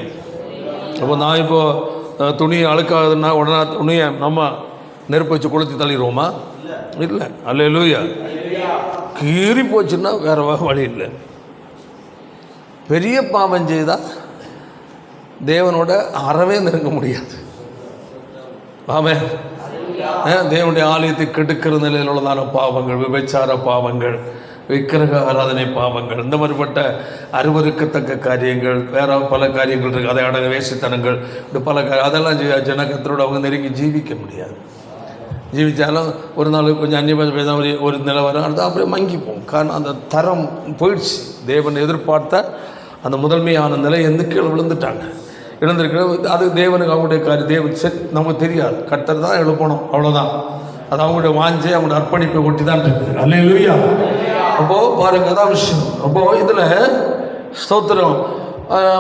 அப்போ நான் இப்போது துணி அழுக்காகுதுன்னா உடனே துணியை நம்ம நெருப்பு வச்சு கொளுத்தி தள்ளிடுவோமா? இல்லை. அல்லேலூயா. கீறி போச்சுன்னா வேறு வழி இல்லை. பெரிய பாவம் செய்தால் தேவனோட அறவே நெருங்க முடியாது. ஆமென். தேவனுடைய ஆலயத்தை கெடுக்கிற நிலையில் உள்ளதான பாவங்கள், விபச்சார பாவங்கள், விக்கிரக ஆராதனை பாவங்கள், இந்த மாதிரிப்பட்ட அருவருக்கத்தக்க காரியங்கள், வேற பல காரியங்கள் இருக்குது. அதை அடங்க வேசித்தனங்கள், இப்படி பல அதெல்லாம் ஜனகத்தரோடு அவங்க நெருங்கி ஜீவிக்க முடியாது. ஜீவித்தாலும் ஒரு நாள் கொஞ்சம் அந்நிய பாஷை பேச ஒரு நிலவரம் அடுத்து அப்படியே மங்கிப்போம். காரணம் அந்த தரம் போயிடுச்சு. தேவன் எதிர்பார்த்த அந்த முதன்மையான நிலை எந்த கீழே விழுந்துட்டாங்க. இழந்திருக்கிறது அது தேவனுக்கு அவங்களுடைய காரியம். தேவன் நமக்கு தெரியாது. கர்த்தர் தான் எழுப்பணும், அவ்வளோதான். அது அவங்களுடைய வாஞ்சை அவங்களுடைய அர்ப்பணிப்பை ஒட்டி தான் இருக்குது. அல்லேலூயா. அப்போது பாருங்க, அதான் விஷயம். அப்போது இதில் ஸ்தோத்திரம்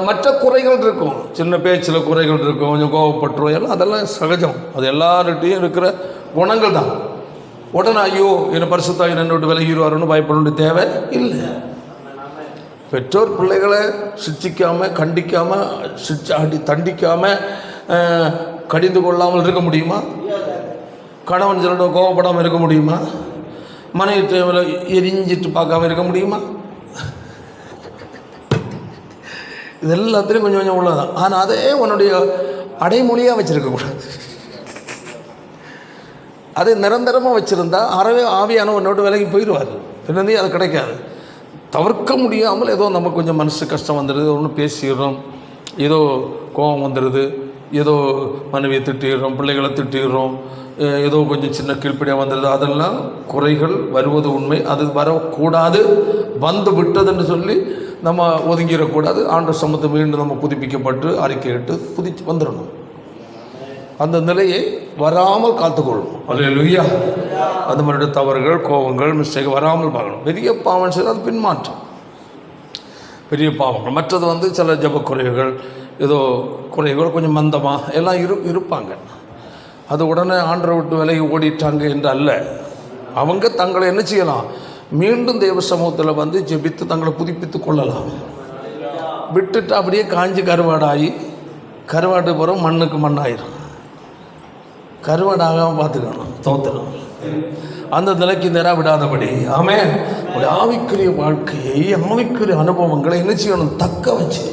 மற்ற குறைகள் இருக்கும். சின்ன பேச்சில் குறைகள் இருக்கும், கொஞ்சம் கோவப்பட்டுரும், எல்லாம் அதெல்லாம் சகஜம். அது எல்லார்கிட்டையும் இருக்கிற குணங்கள் தான். உடனே ஐயோ என்னை பரிசுத்தாய் என்னை விட்டு விலகிடுவாருன்னு பயப்பட வேண்டிய தேவை இல்லை. பெற்றோர் பிள்ளைகளை சிரிச்சிக்காமல் கண்டிக்காமல் சிரிச்சாடி தண்டிக்காமல் கடிந்து கொள்ளாமல் இருக்க முடியுமா? கணவன் சொல்லிட்டு கோவப்படாமல் இருக்க முடியுமா? மனைவி தேவையில் எரிஞ்சிட்டு பார்க்காம இருக்க முடியுமா? இது எல்லாத்துலேயும் கொஞ்சம் கொஞ்சம் உள்ளதான். ஆனால் அதே உன்னுடைய அடைமொழியாக வச்சுருக்கக்கூடாது. அதை நிரந்தரமாக வச்சுருந்தா அறவே ஆவியான உன்னோட விலகி போயிடுவார். பின்னே அது கிடைக்காது. தவிர்க்க முடியாமல் ஏதோ நமக்கு கொஞ்சம் மனசு கஷ்டம் வந்துடுது, ஒன்று பேசிடுறோம், ஏதோ கோபம் வந்துடுது, ஏதோ மனைவியை திட்டிடுறோம், பிள்ளைகளை திட்டிடுறோம், ஏதோ கொஞ்சம் சின்ன கீழ்ப்படியாக வந்துடுது. அதெல்லாம் குறைகள் வருவது உண்மை. அது வரக்கூடாது. வந்து விட்டதுன்னு சொல்லி நம்ம ஒதுங்கிடக்கூடாது. ஆண்டவர் சமூகத்தை மீண்டும் நம்ம புதுப்பிக்கப்பட்டு அறிக்கையிட்டு புதுச்சு வந்துடணும். அந்த நிலையை வராமல் காத்துக்கொள்ளும். அல்லேலூயா. அந்த மாதிரி தவறுகள், கோபங்கள், மிஸ்டேக் வராமல் பார்க்கணும். பெரிய பாவம் செய்தால் அது பின்மாற்றம், பெரிய பாவங்கள். மற்றது சில ஜப குறைவுகள், ஏதோ குறைவுகள் கொஞ்சம் மந்தமாக எல்லாம் இருப்பாங்க. அது உடனே ஆண்டரை விட்டு விலகி ஓடிட்டாங்க என்று அல்ல. அவங்க தங்களை என்ன செய்யலாம்? மீண்டும் தேவ சமூகத்தில் ஜெபித்து தங்களை புதுப்பித்து கொள்ளலாம். விட்டுட்டு அப்படியே காஞ்சி கருவாடாகி கருவாட்டு போகிற மண்ணுக்கு மண்ணாயிரும். கருவாடாகாமல் பார்த்துக்கணும். தோத்திரம். அந்த நிலைக்கு நேராக விடாதபடி ஆமென். ஒரு ஆவிக்குரிய வாழ்க்கையை, ஆவிக்குரிய அனுபவங்களை என்ன செய்யணும்? தக்க வச்சு.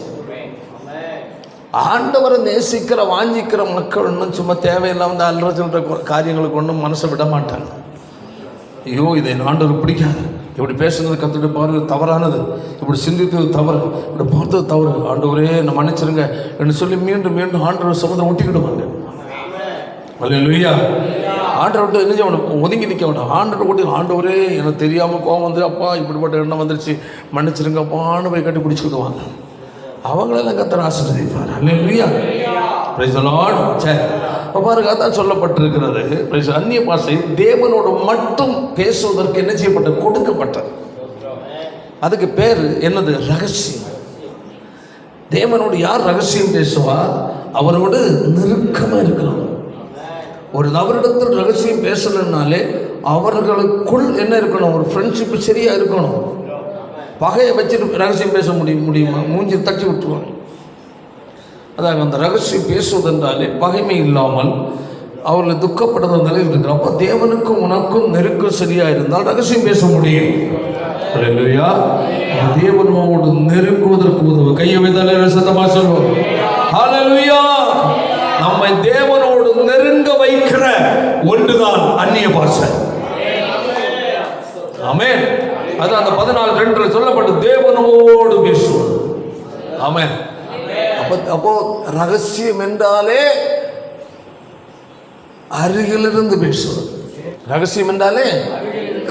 ஆண்டவரை நேசிக்கிற வாஞ்சிக்கிற மக்கள் இன்னும் சும்மா தேவையில்லாம இந்த அல்ற சொல்ற காரியங்களுக்கு ஒன்றும் மனசை விட மாட்டாங்க. ஐயோ இதை ஆண்டவர் பிடிக்காது, இப்படி பேசுனது கற்றுட்டு பாரு தவறானது, இப்படி சிந்தித்தது தவறு, இப்படி பார்த்தது தவறு, ஆண்டவரே என்ன மன்னிச்சிருங்க என்று சொல்லி மீண்டும் மீண்டும் ஆண்டவர் சமுதிரம் ஒட்டிக்கிடுவாங்க. அல்லேலூயா. ஆண்டவர் விட்டு என்ன செய்யணும்? ஒதுங்கி நிற்க வேண்டாம். ஆண்டவர் ஓட்டி ஆண்டவரே எனக்கு தெரியாமல் கோவம் வந்து அப்பா இப்படிப்பட்ட எண்ணம் வந்துருச்சு மன்னிச்சிருங்க அப்பான்னு போய் கட்டி பிடிச்சிக்கிடுவாங்க. அவங்களெல்லாம் கர்த்தர் ஆசீர்வதிப்பார். அல்லேலூயா. Praise the Lord. சரி, அப்போ பாருங்க, அதான் சொல்லப்பட்டிருக்கிறது. அந்நிய பாஷை தேவனோடு மட்டும் பேசுவதற்கு என்ன செய்யப்பட்டது? கொடுக்கப்பட்டது. அதுக்கு பேர் என்னது? ரகசியம். தேவனோடு யார் ரகசியம் பேசுவா? அவரோடு நெருக்கமாக இருக்கணும். ஒரு நபரிடத்தில் ரகசியம் பேசலைன்னாலே அவர்களுக்குள் என்ன இருக்கணும்? ஒரு ஃப்ரெண்ட்ஷிப்பு சரியாக இருக்கணும். பகையை வச்சுட்டு ரகசியம் பேச முடியுமா? மூஞ்சி தட்டி விட்டுருவாங்க. அதாவது அந்த ரகசியம் பேசுவதென்றாலே பகைமை இல்லாமல் அவர்களை துக்கப்படுற நிலையில் இருக்கிற. அப்போ தேவனுக்கும் உனக்கும் நெருக்கம் சரியாக இருந்தால் ரகசியம் பேச முடியும். அல்லேலூயா. தேவனோடு நெருங்குவதற்கு உதவு. கையை வைத்தாலே சத்தமாக சொல்வோம் ஹல்லேலூயா. நம்மை தேவனோடு நெருங்க வைக்கிற ஒன்றுதான் அந்நிய பாஷை. ஆமென். அது அந்த 14:2 சொல்லப்பட்டு தேவனோடு பேசுவது. ஆமென். அப்போ ரகசியம் என்றாலே அருகிலிருந்து பேசுவது. ரகசியம் என்றாலே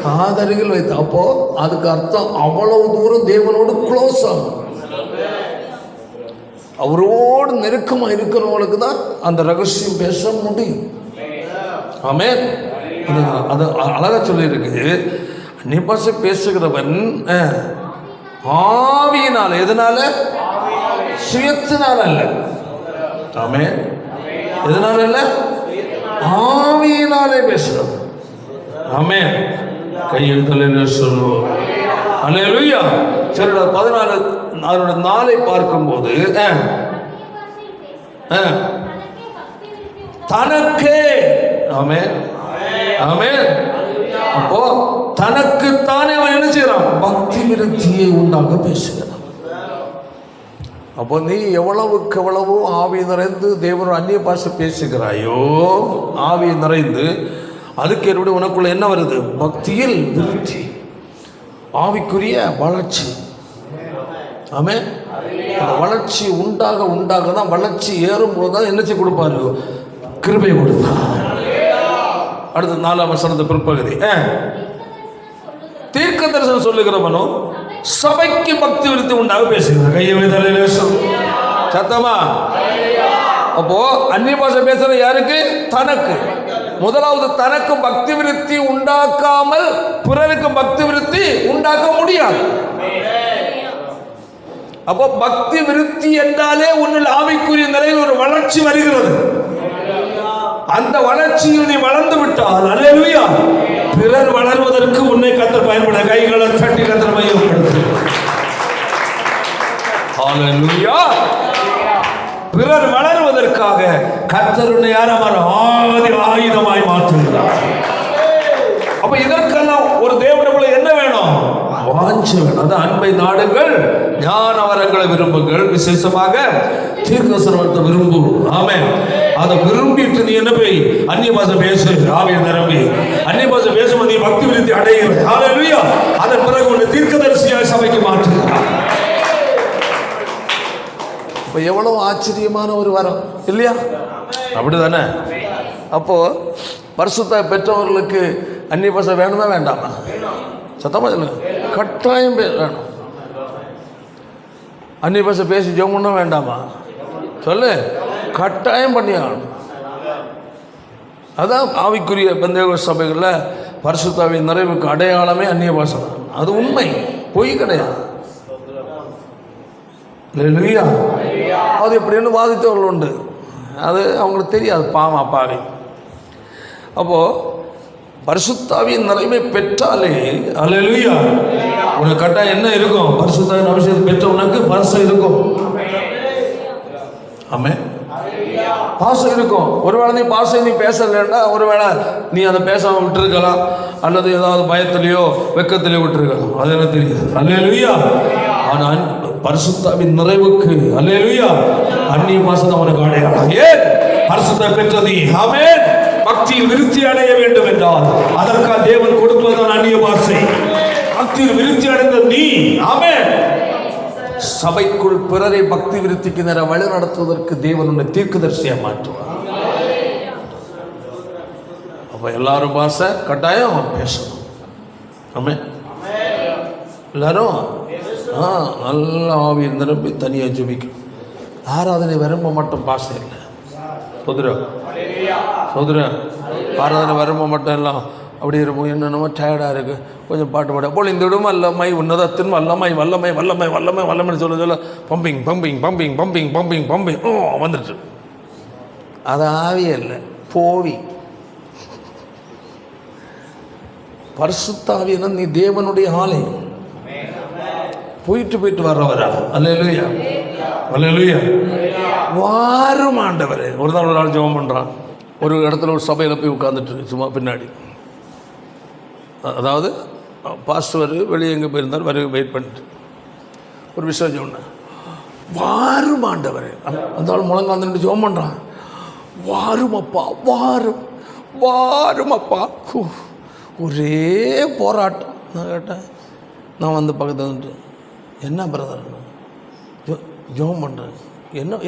காதருகில் வைத்து. அப்போ அதுக்கு அர்த்தம் அவ்வளவு தூரம் தேவனோடு க்ளோஸ் ஆகும். அவரோடு நெருக்கமாக இருக்கிறவங்களுக்கு தான் அந்த ரகசியம் பேச முடியும். ஆமென். அது அழகா சொல்லியிருக்கு. நிபாச பேசுகிறவன் ஆவியினால, எதனால? சுயத்தினால அல்ல. ஆமென். எதனால அல்ல? ஆவியினாலே பேசுகிறவன். ஆமென். கையெழுத்தல சொல்லுவோம். அல்லேலூயா. சரி, 14 அதனோட 4 பார்க்கும்போது தனக்கே. ஆமென். ஆமென். அப்போ தனக்குத்தானே அவன் என்ன செய்யறான்? பக்தி விருத்தியை உண்டாக பேசுகிறான். அப்போ நீ எவ்வளவுக்கு எவ்வளவோ ஆவி நிறைந்து தேவனோட அந்நிய பாஷை பேசுகிறாயோ, ஆவி நிறைந்து, அதுக்கு எப்படி உனக்குள்ள என்ன வருது? பக்தியில் விருத்தி, ஆவிக்குரிய வளர்ச்சி. ஆமென். அந்த வளர்ச்சி உண்டாக உண்டாக தான், வளர்ச்சி ஏறும்போது தான் என்ன செய்ய கொடுப்பாரு? கிருபை கொடுப்பார். அடுத்து 4ஆம் வசனத்து பிற்பகுதி. தீர்க்க தரிசனம் சொல்லுகிறவனோ சபைக்கு பக்தி விருத்தி உண்டாக பேசுகிறார். கையை வைத்தாலே சத்தமா. அப்போ அந்நிய பாஷை பேசுற யாருக்கு? தனக்கு. முதலாவது தனக்கு பக்தி விருத்தி உண்டாக்காமல் பிறருக்கு பக்தி விருத்தி உண்டாக்க முடியாது. அப்போ பக்தி விருத்தி என்றாலே உன்னில் ஆவிக்குரிய நிலையில் ஒரு வளர்ச்சி வருகிறது. அந்த வளர்ச்சியில் நீ வளர்ந்து விட்டால் அல்லேலூயா, பிறர் வளர்வதற்கு உன்னை கர்த்தர் பயன்பட. கைகளை தட்டி கர்த்தர் மையப்படுத்து. அல்லேலூயா. பிறர் வளர்வதற்காக கர்த்தர் உன்னை ஆயுதமாய் மாற்றுகிறார். அப்ப இதற்கெல்லாம் ஒரு தேவனுக்குள்ள என்ன வேணும்? வாஞ்சை வேணும். அது அன்பை நாடுங்கள், ஞான வரங்களை விரும்புங்கள், விசேஷமாக தீர்க்கதரிசனத்தை விரும்பு. ஆமென். அதை விரும்பிட்டு நீ என்ன போய் அந்நிய பாஷை பேசு. ஆவியை நிரம்பி அந்நிய பாஷை பேசும்போது நீ பக்தி விருத்தி அடைகிற. ஹல்லேலூயா. அதன் பிறகு உன்னை தீர்க்கதரிசியாக சபைக்கு மாற்றுகிறார். இப்போ எவ்வளவு ஆச்சரியமான ஒரு வரம் இல்லையா? அப்படிதானே? அப்போ பரிசுத்த பெற்றவர்களுக்கு அந்நிய பாஷை வேணுமா வேண்டாமா? சத்தமா சொல்லுங்க. கட்டாயம் வேணும். அந்நிய பாஷை பேசி ஜெபம்னா வேண்டாமா? சொல்லு. கட்டாயம் பண்ணியாகணும். அதான் ஆவிக்குரிய பெந்தேகோஸ்தே சபைகளில் பரிசுத்தாவின் நிறைவுக்கு அடையாளமே அந்நிய பாஷை. அது உண்மை, பொய் கிடையாது. அல்லேலூயா. அது எப்படின்னு வாதித்தவர்கள் உண்டு. அது அவங்களுக்கு தெரியாது, பாவம் அப்பாவி. அப்போது பரிசுத்தாவின் நிறைவை பெற்றாலே அல்லேலூயா உனக்கு கட்டாயம் என்ன இருக்கும்? பரிசுத்தாவின் அபிஷேகம் பெற்ற உனக்கு பரிசு இருக்கும். ஆமென். பாசம் இருக்கும். ஒருவேளை நீ பாசம் நீ பேசலைன்னா ஒருவேளை நீ அதை பேசாமல் விட்டுருக்கலாம், அல்லது ஏதாவது பயத்திலேயோ வெக்கத்திலேயோ விட்டுருக்கலாம், அது எனக்கு தெரியாது. அல்லேலூயா. ஆனால் பரிசுத்தாவின் நிறைவுக்கு அல்லேலூயா அந்நிய பாசம் அவனுக்கு அடையாளம். ஏன் பரிசுத்த பெற்ற நீ ஆமென் பக்தியில் விருத்தி அடைய வேண்டும் என்றால் அதற்காக தேவன் கொடுப்பதுதான் அந்நிய பாசை. பக்தியில் விருத்தி அடைந்த நீ ஆமென் சபைக்குள் பிறரை பக்தி விருத்திக்கு நேர வழி நடத்துவதற்கு தேவன் உன்னை தீர்க்கதரிசியா மாற்றுவார். அப்ப எல்லாரும் பாச கட்டாயம் பேசணும். ஆமென். எல்லாரும் நல்ல ஆவி நிரம்பி தனியாக ஜெபிக்கும். ஆராதனை விரும்ப மட்டும் பாசை இல்லை. சோதர ஆராதனை விரும்ப மட்டும் எல்லாம் அப்படி இருக்கும். என்னென்னமோ டயர்டாக இருக்குது, கொஞ்சம் பாட்டு பாட போல் இந்த விடும் வல்லமை உன்னதத்தின் வல்லமை வல்லமை வல்லமை வல்லமை வல்லமைன்னு சொல்ல சொல்ல pumping pumping pumping pumping pumping pumping வந்துட்டு. அது ஆவியே இல்லை, போவி. பரிசுத்தாவியனா நீ தேவனுடைய ஆலயம், போயிட்டு வர்றவரா. அல்லேலூயா அல்லேலூயா. வாரும் ஆண்டவரே. ஒரு நாள் ஒரு ஆள் ஜெபம் பண்ணுறான். ஒரு இடத்துல ஒரு சபையில் போய் உட்காந்துட்டு சும்மா பின்னாடி, அதாவது பாஸ்டர் வெளியே எங்கே போயிருந்தார் வர வெயிட் பண்ணிட்டு ஒரு விஷயம் சொன்னேன். வாரும் ஆண்டவரே. அந்த ஆள் முழங்காந்துட்டு ஜெபம் பண்ணுறான். வாரும் அப்பா, வாரும் வாரும் அப்பா. ஒரே போராட்டம். நான் கேட்டேன், நான் வந்து பக்கத்தில் வந்துட்டு என்ன பிரதர் ஜெபம் பண்ணுறேன்,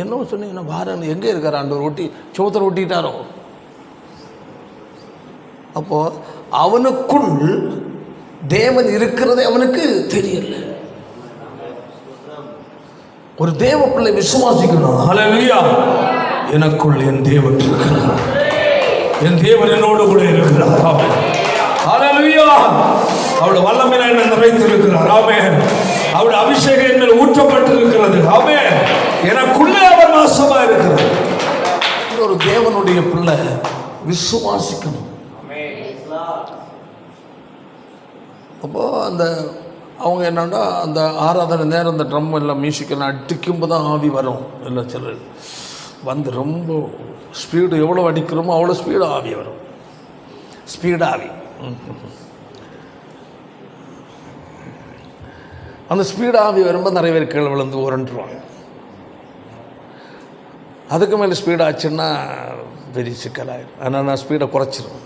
என்ன சொன்னீங்கன்னா வாரன் எங்கே இருக்கார் ஆண்டவர், ஒட்டி சோத்திர ஒட்டிட்டாரோ. அப்போது அவனுக்குள் தேவன் இருக்கிறதே அவனுக்கு தெரியல. ஒரு தேவ பிள்ளை விசுவாசிக்கணும். ஹல்லேலூயா. எனக்குள் என் தேவன் இருக்கிறார், என் தேவன் என்னோடு கூட இருக்கிறார். ஆமென். ஹல்லேலூயா. அவருடைய வல்லமை என்னை நிறைத்திருக்கிறார். ஆமென். அவருடைய அபிஷேகம் என்னை ஊற்றப்பட்டிருக்கிறது. ஆமென். எனக்குள்ளே அவர் வாசமா இருக்கிறார். ஒரு தேவனுடைய பிள்ளை விசுவாசிக்கணும். அப்போ அந்த அவங்க என்னன்னா அந்த ஆராதனை நேரம் அந்த ட்ரம் எல்லாம் மியூசிக்கெல்லாம் அடிக்கும்போது தான் ஆவி வரும். இல்லை சிலர் வந்து ரொம்ப ஸ்பீடு எவ்வளோ அடிக்கிறோமோ அவ்வளோ ஸ்பீடு ஆவி வரும். ஸ்பீடு ஆவி. அந்த ஸ்பீடு ஆவி வரும்போது நிறைய பேர் கீழே விழுந்து உரண்டுருவாங்க. அதுக்கு மேலே ஸ்பீட் ஆச்சுன்னா பெரிய சிக்கலாயிடும். ஆனால் நான் ஸ்பீடை குறைச்சிருவேன்.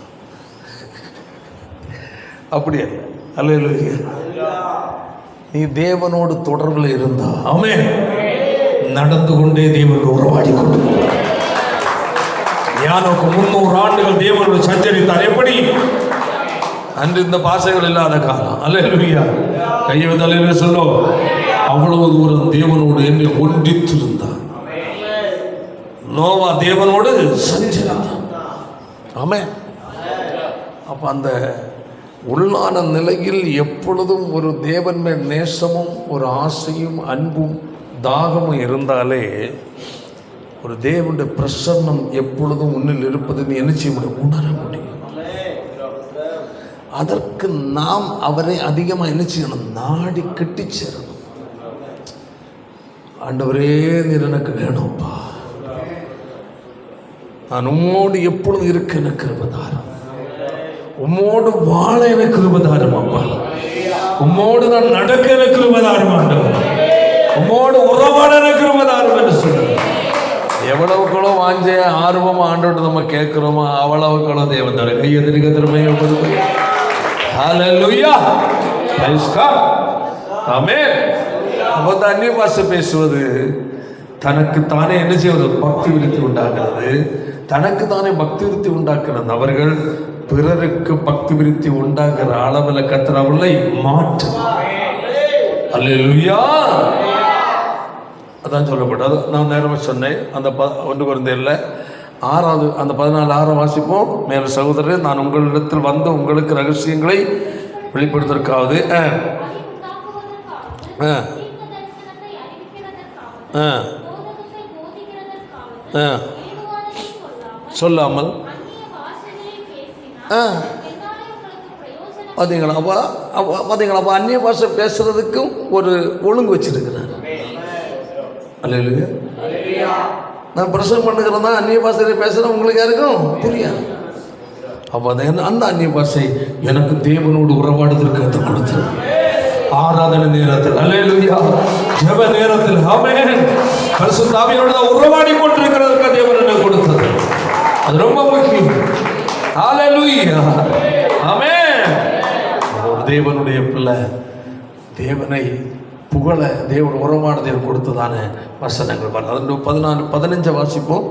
அப்படியே அல்லேலூயா. நீ தேவனோடு தொடர்பில் இருந்தா ஆமென் நடந்து கொண்டே தேவன் உறவாடி கொண்டு. யானோக்கு 300 ஆண்டுகள் தேவனோடு சஞ்சரித்தார். எப்படி? அன்று இந்த பாசைகள் இல்லாத காலம். அல்லேலூயா. கையை தலையில சொல்லும். அவ்வளவு தூரம் தேவனோடு என்னை ஒன்றித்திருந்தார். நோவா தேவனோடு சஞ்சரித்தான். ஆமென். அப்போ அந்த உள்ளான நிலையில் எப்பொழுதும் ஒரு தேவன் மேல் நேசமும் ஒரு ஆசையும் அன்பும் தாகமும் இருந்தாலே ஒரு தேவனுடைய பிரசன்னம் எப்பொழுதும் உன்னில் இருப்பது நீ என்ன செய்ய முடியும்? உணர முடியும். அதற்கு நாம் அவரை அதிகமாக என்ன செய்யணும்? நாடி கட்டி சேரணும். ஆண்டவரே நீர் எனக்கு வேணும்ப்பா, நான் உம்மோடு எப்பொழுது இருக்க எனக்கு கிருபைதாரும், உம்மோடு வாழ எனக்கு கிருபைதாரும் அப்பா, உம்மோடு நான் நடக்க எனக்கு கிருபைதாரும் ஆண்டவர், உம்மோடு உறவாட எனக்கு கிருபைதாரும் என்று சொல்லுங்க. எவ்வளவுக்களோ வாஞ்ச ஆர்வமாக ஆண்டோட்டு நம்ம கேட்குறோமோ அவ்வளவுக்களோ தேவன் தர கையெதிர்க்க திறமையை கொடுத்து. ஹல்லேலூயா. Praise God. ஆமென். அப்போ அந்நிய பாஷை பேசுவது தனக்கு தானே என்ன செய்வது? பக்தி விருத்தி உண்டாகிறது. தனக்கு தானே பக்தி விருத்தி உண்டாக்குற நபர்கள் பிறருக்கு பக்தி விருத்தி உண்டாக்குற அளவில் கர்த்தர் அவர்களை மாற்றும். அல்லேலூயா. அதான் சொல்லப்பட்டது. நான் நேரமாக சொன்னேன். அந்த 1 கொரிந்தியரில் 6 அந்த 14 வாசிப்போம். மேல சகோதரரே, நான் உங்களிடத்தில் வந்து உங்களுக்கு ரகசியங்களை வெளிப்படுத்துவதற்காவது சொல்லாமல் பார்த்தீங்களா? அப்போ அந்நிய பாஷை பேசுறதுக்கும் ஒரு ஒழுங்கு வச்சிருக்கிறார். அல்லேலூயா. நான் பிரசவம் பண்ணுகிறதா அந்நிய பாஷையில் பேசுகிறேன் உங்களுக்கு யாருக்கும் புரியாது. அப்போ அந்த அந்நிய பாஷை எனக்கு தேவனோடு உறவாடுதற்கு கற்றுக் கொடுத்தது. ஆராதனை நேரத்தில், அல்லேலூயா, ஜெப நேரத்தில், ஆமென், பரிசுத்த ஆவியோடு உறவாடி கொண்டிருக்கிறதற்கு தேவன் எனக்கு கொடுத்தது. அது ரொம்ப முக்கியம். அல்லேலூயா, ஆமென். ஒரு தேவனுடைய பிள்ளை தேவனை புகழ தேவன் உறவாடுதல் கொடுத்ததான வசனங்கள் பாருங்க. அது 14-15 வாசிப்போம்.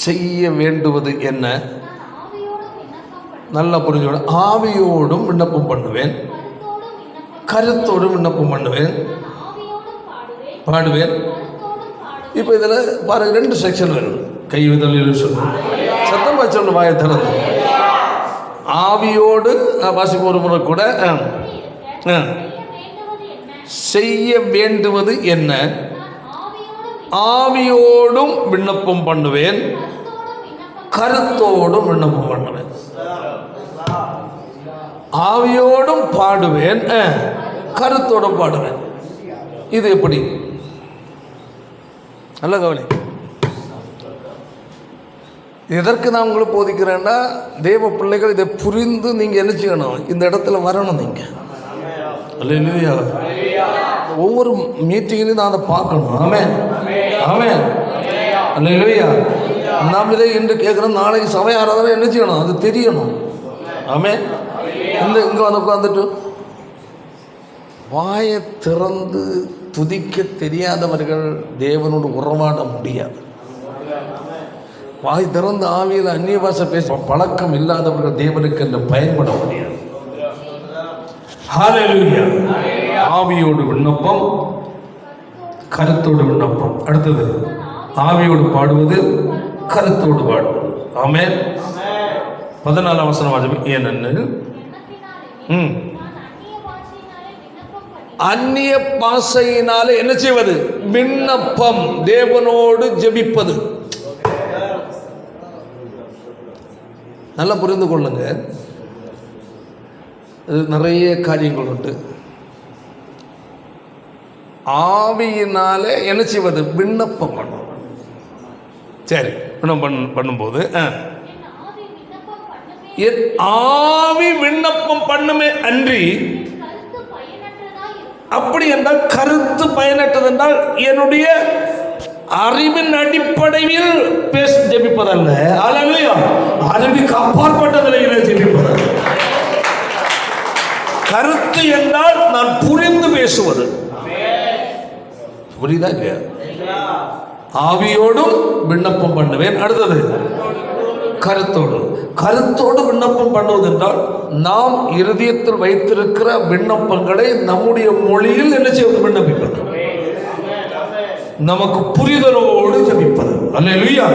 செய்ய வேண்டுவது என்ன? நல்லா புரிஞ்சு, ஆவியோடும் விண்ணப்பம் பண்ணுவேன், கருத்தோடும் விண்ணப்பம் பண்ணுவேன், பாடுவேன். இப்போ இதில் பாருங்க 2 செக்ஷன் வருது. கைவிதல் சொல்லு, சத்தமாக சொல்லு, வாயை திறந்து. ஆவியோடு வாசிப்பு ஒரு முறை கூட. செய்ய வேண்டுவது என்ன? ஆவியோடும் விண்ணப்பம் பண்ணுவேன், கருத்தோடும் விண்ணப்பம் பண்ணுவேன். ஆவியோடும் பாடுவேன், கருத்தோடும் பாடுவேன். இது எப்படி? நல்ல கவனி. எதற்கு நான் உங்களுக்கு போதிக்கிறேன்னா, தேவ பிள்ளைகள் இதை புரிந்து நீங்கள் என்ன செய்யணும்? இந்த இடத்துல வரணும். நீங்கள் அல்லேலூயா, ஒவ்வொரு மீட்டிங்லையும் நான் அதை பார்க்கணும். ஆமென், ஆமென், அல்லேலூயா. நாம் இதை இன்று கேட்குறோம், நாளைக்கு சபை ஆராதனை என்ன செய்யணும்? அது தெரியணும். ஆமென். இங்கே வந்து உட்காந்துட்டு வாயை திறந்து துதிக்க தெரியாதவர்கள் தேவனோடு உறவாட முடியாது. வாய் திறந்து ஆவியில் அந்நிய பாஷை பேச பழக்கம் இல்லாதவர்கள் தேவனுக்கு என்று பயன்பட முடியாது. ஹல்லேலூயா. ஆவியோடு விண்ணப்பம், கருத்தோடு விண்ணப்பம். அடுத்தது ஆவியோடு பாடுவது, கருத்தோடு பாடுவது. ஆமென். 14 வசனம் வாசிப்போம். ஏனெனில் அந்நிய பாஷையினாலே என்ன செய்வது? விண்ணப்பம், தேவனோடு ஜெபிப்பது. நல்லா புரிந்து கொள்ளுங்க. நிறைய காரியங்கள் உண்டு. ஆவியினாலே என்ன செய்வது? விண்ணப்பம் பண்ணும். சரி, பண்ணும்போது என் ஆவி விண்ணப்பம் பண்ணுமே அன்றி, அப்படி என்றால் கருத்து பயனற்றது என்றால் என்னுடைய அறிவின் அடிப்படையில் பேச ஜெபிப்பதல்ல. அல்லேலூயா. அறிவுக்கு அப்பாற்பட்ட நிலையில் ஜெபிப்பதல்ல. கருத்து என்றால் நான் புரிந்து பேசுவது. புரியுதா இல்லையா? ஆவியோடும் விண்ணப்பம் பண்ணுவேன். அடுத்தது கருத்தோடு விண்ணப்பம் பண்ணுவது என்றால் நாம் இருதயத்தில் வைத்திருக்கிற விண்ணப்பங்களை நம்முடைய மொழியில் என்ன செய்வது? விண்ணப்பிப்பது. நமக்கு புரிதலோடு ஜெபிப்பது. அல்லேலூயா.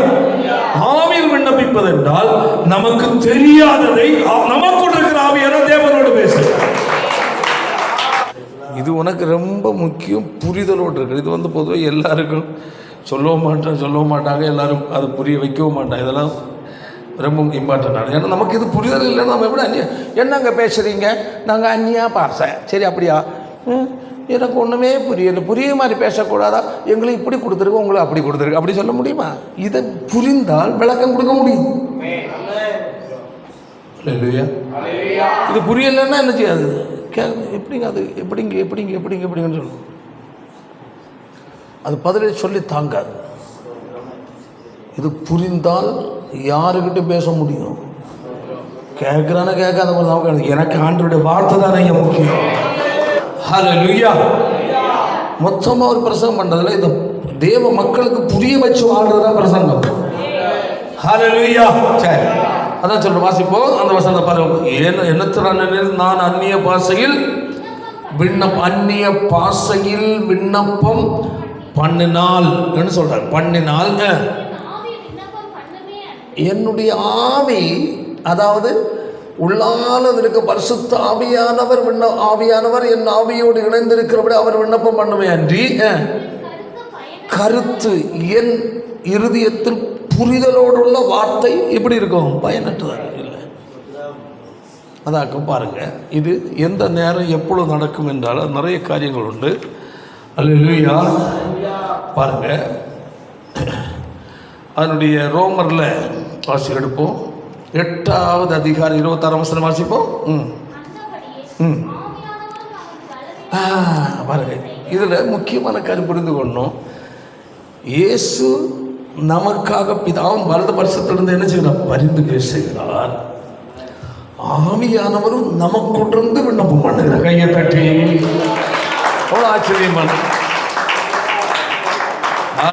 ஆவியில் விண்ணப்பிப்பது என்றால் நமக்கு தெரியாததை நமக்கு இருக்கிற ஆவியான தேவனோடு பேசுது. இது உனக்கு ரொம்ப முக்கியம். புரிதலோடு இருக்கு. இது வந்து பொதுவாக எல்லாருக்கும் சொல்ல மாட்டாங்க. எல்லாரும் அதை புரிய வைக்கவும் மாட்டாங்க. இதெல்லாம் ரொம்ப இம்பார்ட்டன்டான. ஏன்னா நமக்கு இது புரிதல் இல்லைன்னா நம்ம எப்படி என்னங்க பேசுகிறீங்க? நாங்கள் அந்நியா பாசை. சரி, அப்படியா? எனக்கு ஒன்றுமே புரியல. புரிய மாதிரி பேசக்கூடாதா? எங்களுக்கு இப்படி கொடுத்துருக்கு, உங்களுக்கு அப்படி கொடுத்துருக்கு, அப்படி சொல்ல முடியுமா? இதை புரிந்தால் விளக்கம் கொடுக்க முடியும். இல்லையா? இது புரியலைன்னா என்ன செய்யாது? எப்படிங்க அது எப்படிங்கன்னு சொல்லணும். அது பதிலை சொல்லி தாங்காது. இது புரிந்தால் யாருக்கிட்ட பேச முடியும்? கேட்குறான கேட்காத மாதிரி தான். எனக்கு ஆண்டவருடைய வார்த்தை தானே முக்கியம். ஹல்லேலூயா. மொத்தமாக ஒரு பிரசங்கம் பண்ணுறதுல இந்த தேவ மக்களுக்கு புரிய வச்சு வாழ்றது தான் பிரசங்கம். ஹல்லேலூயா. சரி, அதான் சொல்ற வாசிப்போம். அந்த வசனத்தை பாருங்க. என்னத்தினால் நான் அந்நிய பாஷையில் விண்ணப்பம் பண்ணினால் என்ன சொல்றார்? பண்ணினால் என்னுடைய ஆவி, அதாவது உள்ளால இருக்க பரிசுத்த ஆவியானவர் என் ஆவியோடு இணைந்திருக்கிறபடி அவர் விண்ணப்பம் பண்ணுமே அன்றி கருத்து என் இருதயத்தில் புரிதலோடு உள்ள வார்த்தை இப்படி இருக்கும், பயனற்றதாக இல்லை. அதாக்கும் பாருங்க. இது எந்த நேரம் எப்பொழுது நடக்கும் என்றால் நிறைய காரியங்கள் உண்டு. அல்லேலூயா. பாருங்க, அதனுடைய ரோமரில் வாசி எடுப்போம். 8வது அதிகாரம் 26ஆம் வசனம் வாசிப்போம். பாருங்க, இதில் முக்கியமான கருத்து புரிந்து கொள்ளணும். இயேசு நமக்காக பிதாவும் வலது பரிசத்திலிருந்து என்ன செய்கிறார்? பரிந்து பேசுகிறார். ஆவியானவரும் நமக்குண்டிருந்து விண்ணப்பம் பண்ணுகிறார். கையை தட்டி அவ்வளோ ஆச்சரியமான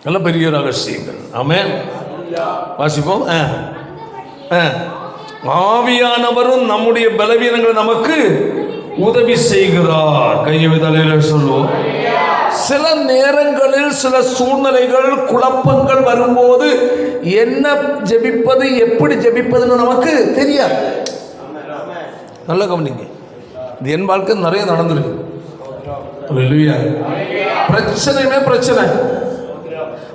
நல்ல பெரிய ரகசியங்கள். ஆமென். வாசிப்போம். ஆவியானவரும் நம்முடைய பலவீனங்களை நமக்கு உதவி செய்கிறார். கையை தலையில சொல்லுவோம். சில நேரங்களில் சில சூழ்நிலைகள், குழப்பங்கள் வரும்போது என்ன ஜெபிப்பது, எப்படி ஜெபிப்பதுன்னு நமக்கு தெரியாது. நல்ல கவனிங்க, இது என் வாழ்க்கை நிறைய நடந்திருக்கு. பிரச்சனையுமே பிரச்சனை.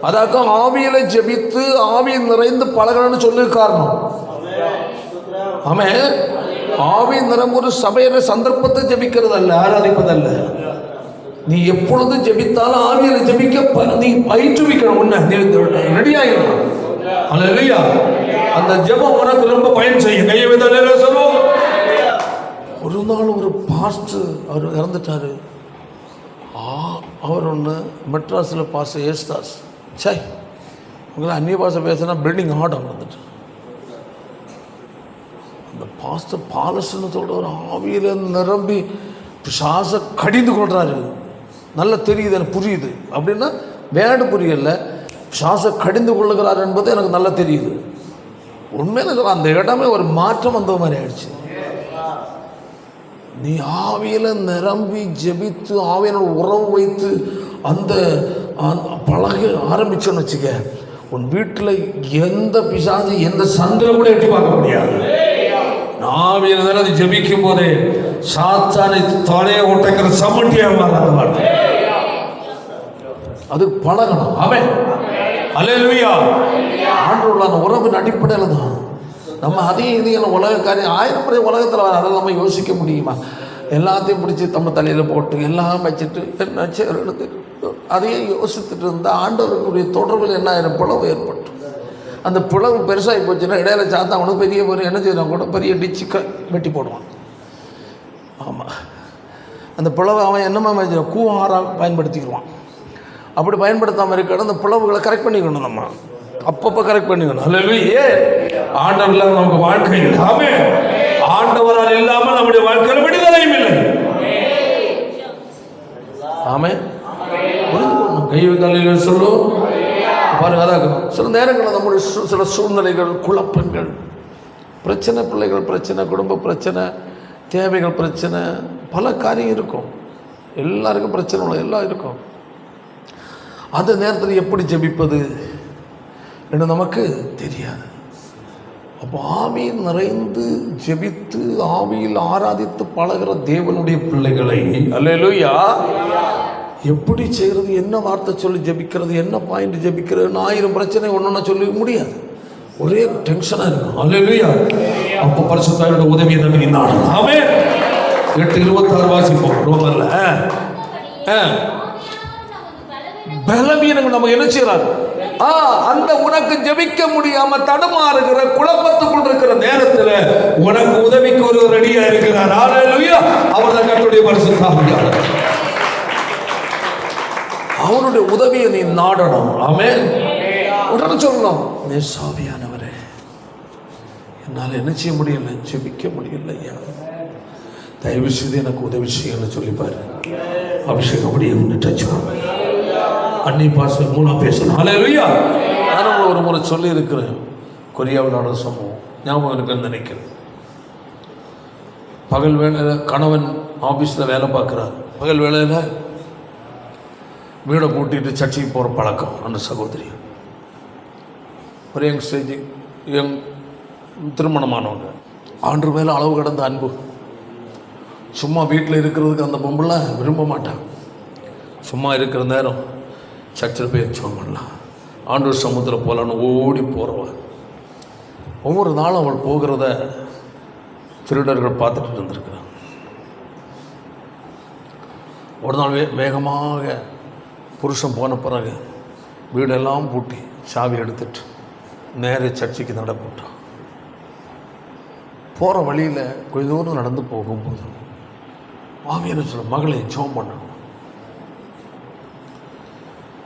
அதாக்க ஆவியில ஜெபித்து ஆவி நிறைந்து பழகணும்னு சொல்லி காரணம். ஆமே, ஆவி நிறம் ஒரு சபையில சந்தர்ப்பத்தை ஜெபிக்கிறது அல்ல, ஆராதிப்பதல்ல. நீ எப்பொழுது ஜெபித்தாலும் ஆவியில ஜெபிக்க நீ பயிற்றுவிக்கணும். உன்ன ரெடி ஆகிடும். அல்லேலூயா. அந்த ஜெபம் உனக்கு ரொம்ப பயன் செய்யும். கையை வைத்து சொல்லுவோம். ஒரு நாள் ஒரு பாஸ்டர் அவர் இறந்துட்டாரு. அவர் ஒன்று மெட்ராஸில் பாஸ்டர் ஏஸ்தாஸ். சை, உங்களை அந்நிய பாஷை பேசினா பில்டிங் ஆடம் வந்துட்டு. அந்த பாஸ்டர் பாலஸ்ன்னு சொல்கிற ஒரு ஆவியில் நிரம்பி பிசாசை கடிந்து கொள்கிறாரு. நல்லா தெரியுது, எனக்கு புரியுது. அப்படின்னா வேடு புரியல, பிசாசை கடிந்து கொள்ளுகிறார் என்பது எனக்கு நல்லா தெரியுது. உண்மையில அந்த இடமே ஒரு மாற்றம் வந்த மாதிரி ஆயிடுச்சு. நீ ஆவியில் நிரம்பி ஜெபித்து ஆவியனோட உறவு வைத்து அந்த பழக ஆரம்பிச்சோன்னு வச்சுக்க, உன் வீட்டில் எந்த பிசாசு எந்த சந்தில கூட எட்டி பார்க்க முடியாது. ஆவியில் அது ஜெபிக்கும் போதே சாத்தானை தலையை ஒட்டைக்கிற சமட்டியாக மாறாத அது பழகணும். ஆமென். அல்லேலூயா. ஆண்டவருடைய அந்த உறவின் அடிப்படையில் தான் நம்ம அதையும் இதையும் உலக காரியம் 1000 முறை உலகத்தில் வர, அதெல்லாம் நம்ம யோசிக்க முடியுமா? எல்லாத்தையும் பிடிச்சி நம்ம தலையில் போட்டு எல்லாம் வச்சுட்டு என்ன எடுத்து அதையும் யோசித்துட்டு இருந்தால் ஆண்டவருக்குரிய தொடர்பில் என்ன ஆயிரம் பிளவு ஏற்பட்டு, அந்த பிளவு பெருசாகி போச்சுன்னா இடையில சாத்தா அவனுக்கு பெரிய ஒரு என்ன செய்யறான் கூட பெரிய டிச்சு வெட்டி போடுவான். ஆமாம், அந்த பிளவை அவன் என்னமா கூவாராக பயன்படுத்திக்கிடுவான். அப்படி பயன்படுத்தாமல் இருக்கிற அந்த பிளவுகளை கரெக்ட் பண்ணிக்கணும். நம்ம அப்பப்போ கரெக்ட் பண்ணிக்கணும். அல்லேலூயா. ஆண்டவர் இல்லாமல் நமக்கு வாழ்க்கை இல்லை. ஆமென். ஆண்டவரால் இல்லாமல் நம்முடைய வாழ்க்கையில் விடுதலையும் இல்லை. ஆமென். கையை தலையில சொல்லும். பாருங்க, அதாக சில நேரங்களில் நம்முடைய சில சூழ்நிலைகள், குழப்பங்கள், பிரச்சனை, பிள்ளைகள் பிரச்சனை, குடும்ப பிரச்சனை, தேவைகள் பிரச்சனை, பல காரியம் இருக்கும். எல்லாருக்கும் பிரச்சனை உள்ள எல்லாம் இருக்கும். அந்த நேரத்தில் எப்படி ஜெபிப்பது என்று நமக்கு தெரியாது. அப்போ ஆவியில் நிறைந்து ஜெபித்து ஆவியில் ஆராதித்து பழகிற தேவனுடைய பிள்ளைகளை அல்லேலூயா எப்படி செய்கிறது, என்ன வார்த்தை சொல்லி ஜெபிக்கிறது, என்ன பாயிண்ட் ஜெபிக்கிறதுன்னு 1000 பிரச்சனை ஒன்றுன்னா சொல்லி முடியாது. ஒரே டென்ஷனாக இருக்கும். அல்லேலூயா. அப்போ பரிசுத்தாவியோட உதவியை நம்பி நாடு. ஆமென். 8:26 வாசிப்போம். ரோமர்ல பலவீனங்கள் நமக்கு என்ன செய்யறாரு? அந்த உனக்கு ஜெபிக்க முடியாம தடுமாறுகிற குழப்பத்துக்குள் இருக்கிற நேரத்தில் உனக்கு உதவிக்கு ஒரு ரெடியா இருக்கிறார். அல்லேலூயா. அவர் தான் கர்த்தருடைய பரிசுத்த ஆவியானவர். அவருடைய உதவியை நீ நாடணும். ஆமென். உடனே சொல்லணும், ஆவியானவரே என்னால் என்ன செய்ய முடியல, ஜெபிக்க முடியல ஐயா, தயவு செய்து எனக்கு உதவி செய்யணும்னு சொல்லிப்பாரு. அபிஷேகம் அப்படியே டச் பண்ண அன்னி பாச மூணா பேசணும். அல்லேலூயா. நான் ஒரு முறை சொல்லி இருக்கிறேன். கொரியாவில் நடந்த சம்பவம் ஞாபகம் இருக்குன்னு நினைக்கிறேன். பகல் வேளையில் கணவன் ஆஃபீஸில் வேலை பார்க்குறார். பகல் வேளையில் வீடை பூட்டிட்டு சர்ச்சைக்கு போகிற பழக்கம் அந்த சகோதரி. ஒரு யங் ஸ்டேஜ் யங் திருமணமானவங்க. ஆண்டு மேலே அளவு கடந்த அன்பு. சும்மா வீட்டில் இருக்கிறதுக்கு அந்த பொம்பளை விரும்ப மாட்டான். சும்மா இருக்கிற நேரம் சர்ச்சில் போய் எச்சம் பண்ணலாம், ஆண்டவர் சமுத்திரம் போகலான்னு ஓடி போகிறவன். ஒவ்வொரு நாளும் அவள் போகிறத திருடர்கள் பார்த்துட்டு இருந்திருக்கிறான். ஒரு நாள் வேகமாக புருஷன் போன பிறகு வீடெல்லாம் பூட்டி சாவி எடுத்துட்டு நேரே சர்ச்சைக்கு நட போட்டான். போகிற வழியில் கொஞ்ச தூரம் நடந்து போகும்போது ஆவியான சொல்ல, மகளை ஜெபம் பண்ணணும்.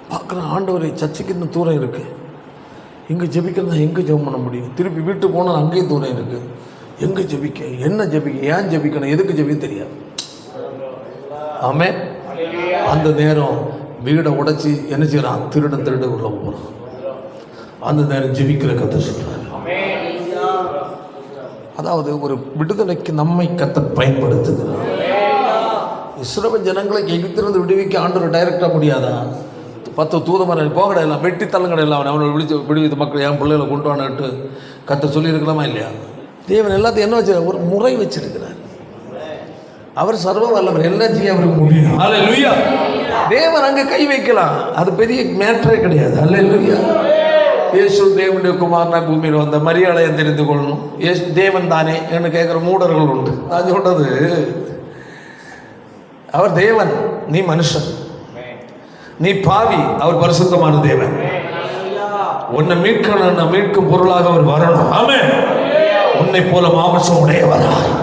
பார்க்குற ஆண்டவரை, சர்ச்சைக்கு இன்னும் தூரம் இருக்குது, இங்கே ஜெபிக்கிறதா எங்கே ஜெபம் பண்ண முடியும்? திருப்பி வீட்டுக்கு போனால் அங்கேயும் தூரம் இருக்குது, எங்கே ஜெபிக்க, என்ன ஜெபிக்க, ஏன் ஜெபிக்கணும், எதுக்கு ஜெபிக்க தெரியாது. ஆமே. அந்த நேரம் வீடை உடைச்சி என்ன செய்யறான், திருட உள்ள போகிறான். அந்த நேரம் ஜெபிக்கிற கதை சொல்கிறார். அதாவது ஒரு விடுதலைக்கு நம்மை கர்த்தர் பயன்படுத்துகிறார். இஸ்ரவேல் ஜனங்களை எகிப்திலிருந்து விடுவிக்க ஆண்டவர் டைரக்டாக முடியாதா? 10 தூதமரம் போகடை எல்லாம் வெட்டி தள்ளங்கடை எல்லாம் அவனை விடுவித்த மக்கள் என் பிள்ளைகளை கொண்டு வான்ட்டு கர்த்தர் சொல்லியிருக்கலாமா இல்லையா? தேவன் எல்லாத்தையும் என்ன வச்சு ஒரு முறை வச்சிருக்கிறார். அவர் சர்வ வல்லவர், எல்லாம் செய்ய அவருக்கு முடியும். அல்லேலூயா. தேவன் அங்கே கை வைக்கலாம், அது பெரிய மேட்டரே கிடையாது. அல்லேலூயா. இயேசு தேவனுடைய குமாரனா பூமியில் வந்த மரியாதையை தெரிந்து கொள்ளணும். இயேசு தேவன் தானே என்று கேட்குற மூடர்கள் உண்டு. நான் சொல்றது, அவர் தேவன், நீ மனுஷன், நீ பாவி, அவர் பரிசுத்தமான தேவன். உன்னை மீட்கணும், மீட்கும் பொருளாக அவர் வரணும். ஆமென். உன்னை போல மாம்சம் உடையவராய்,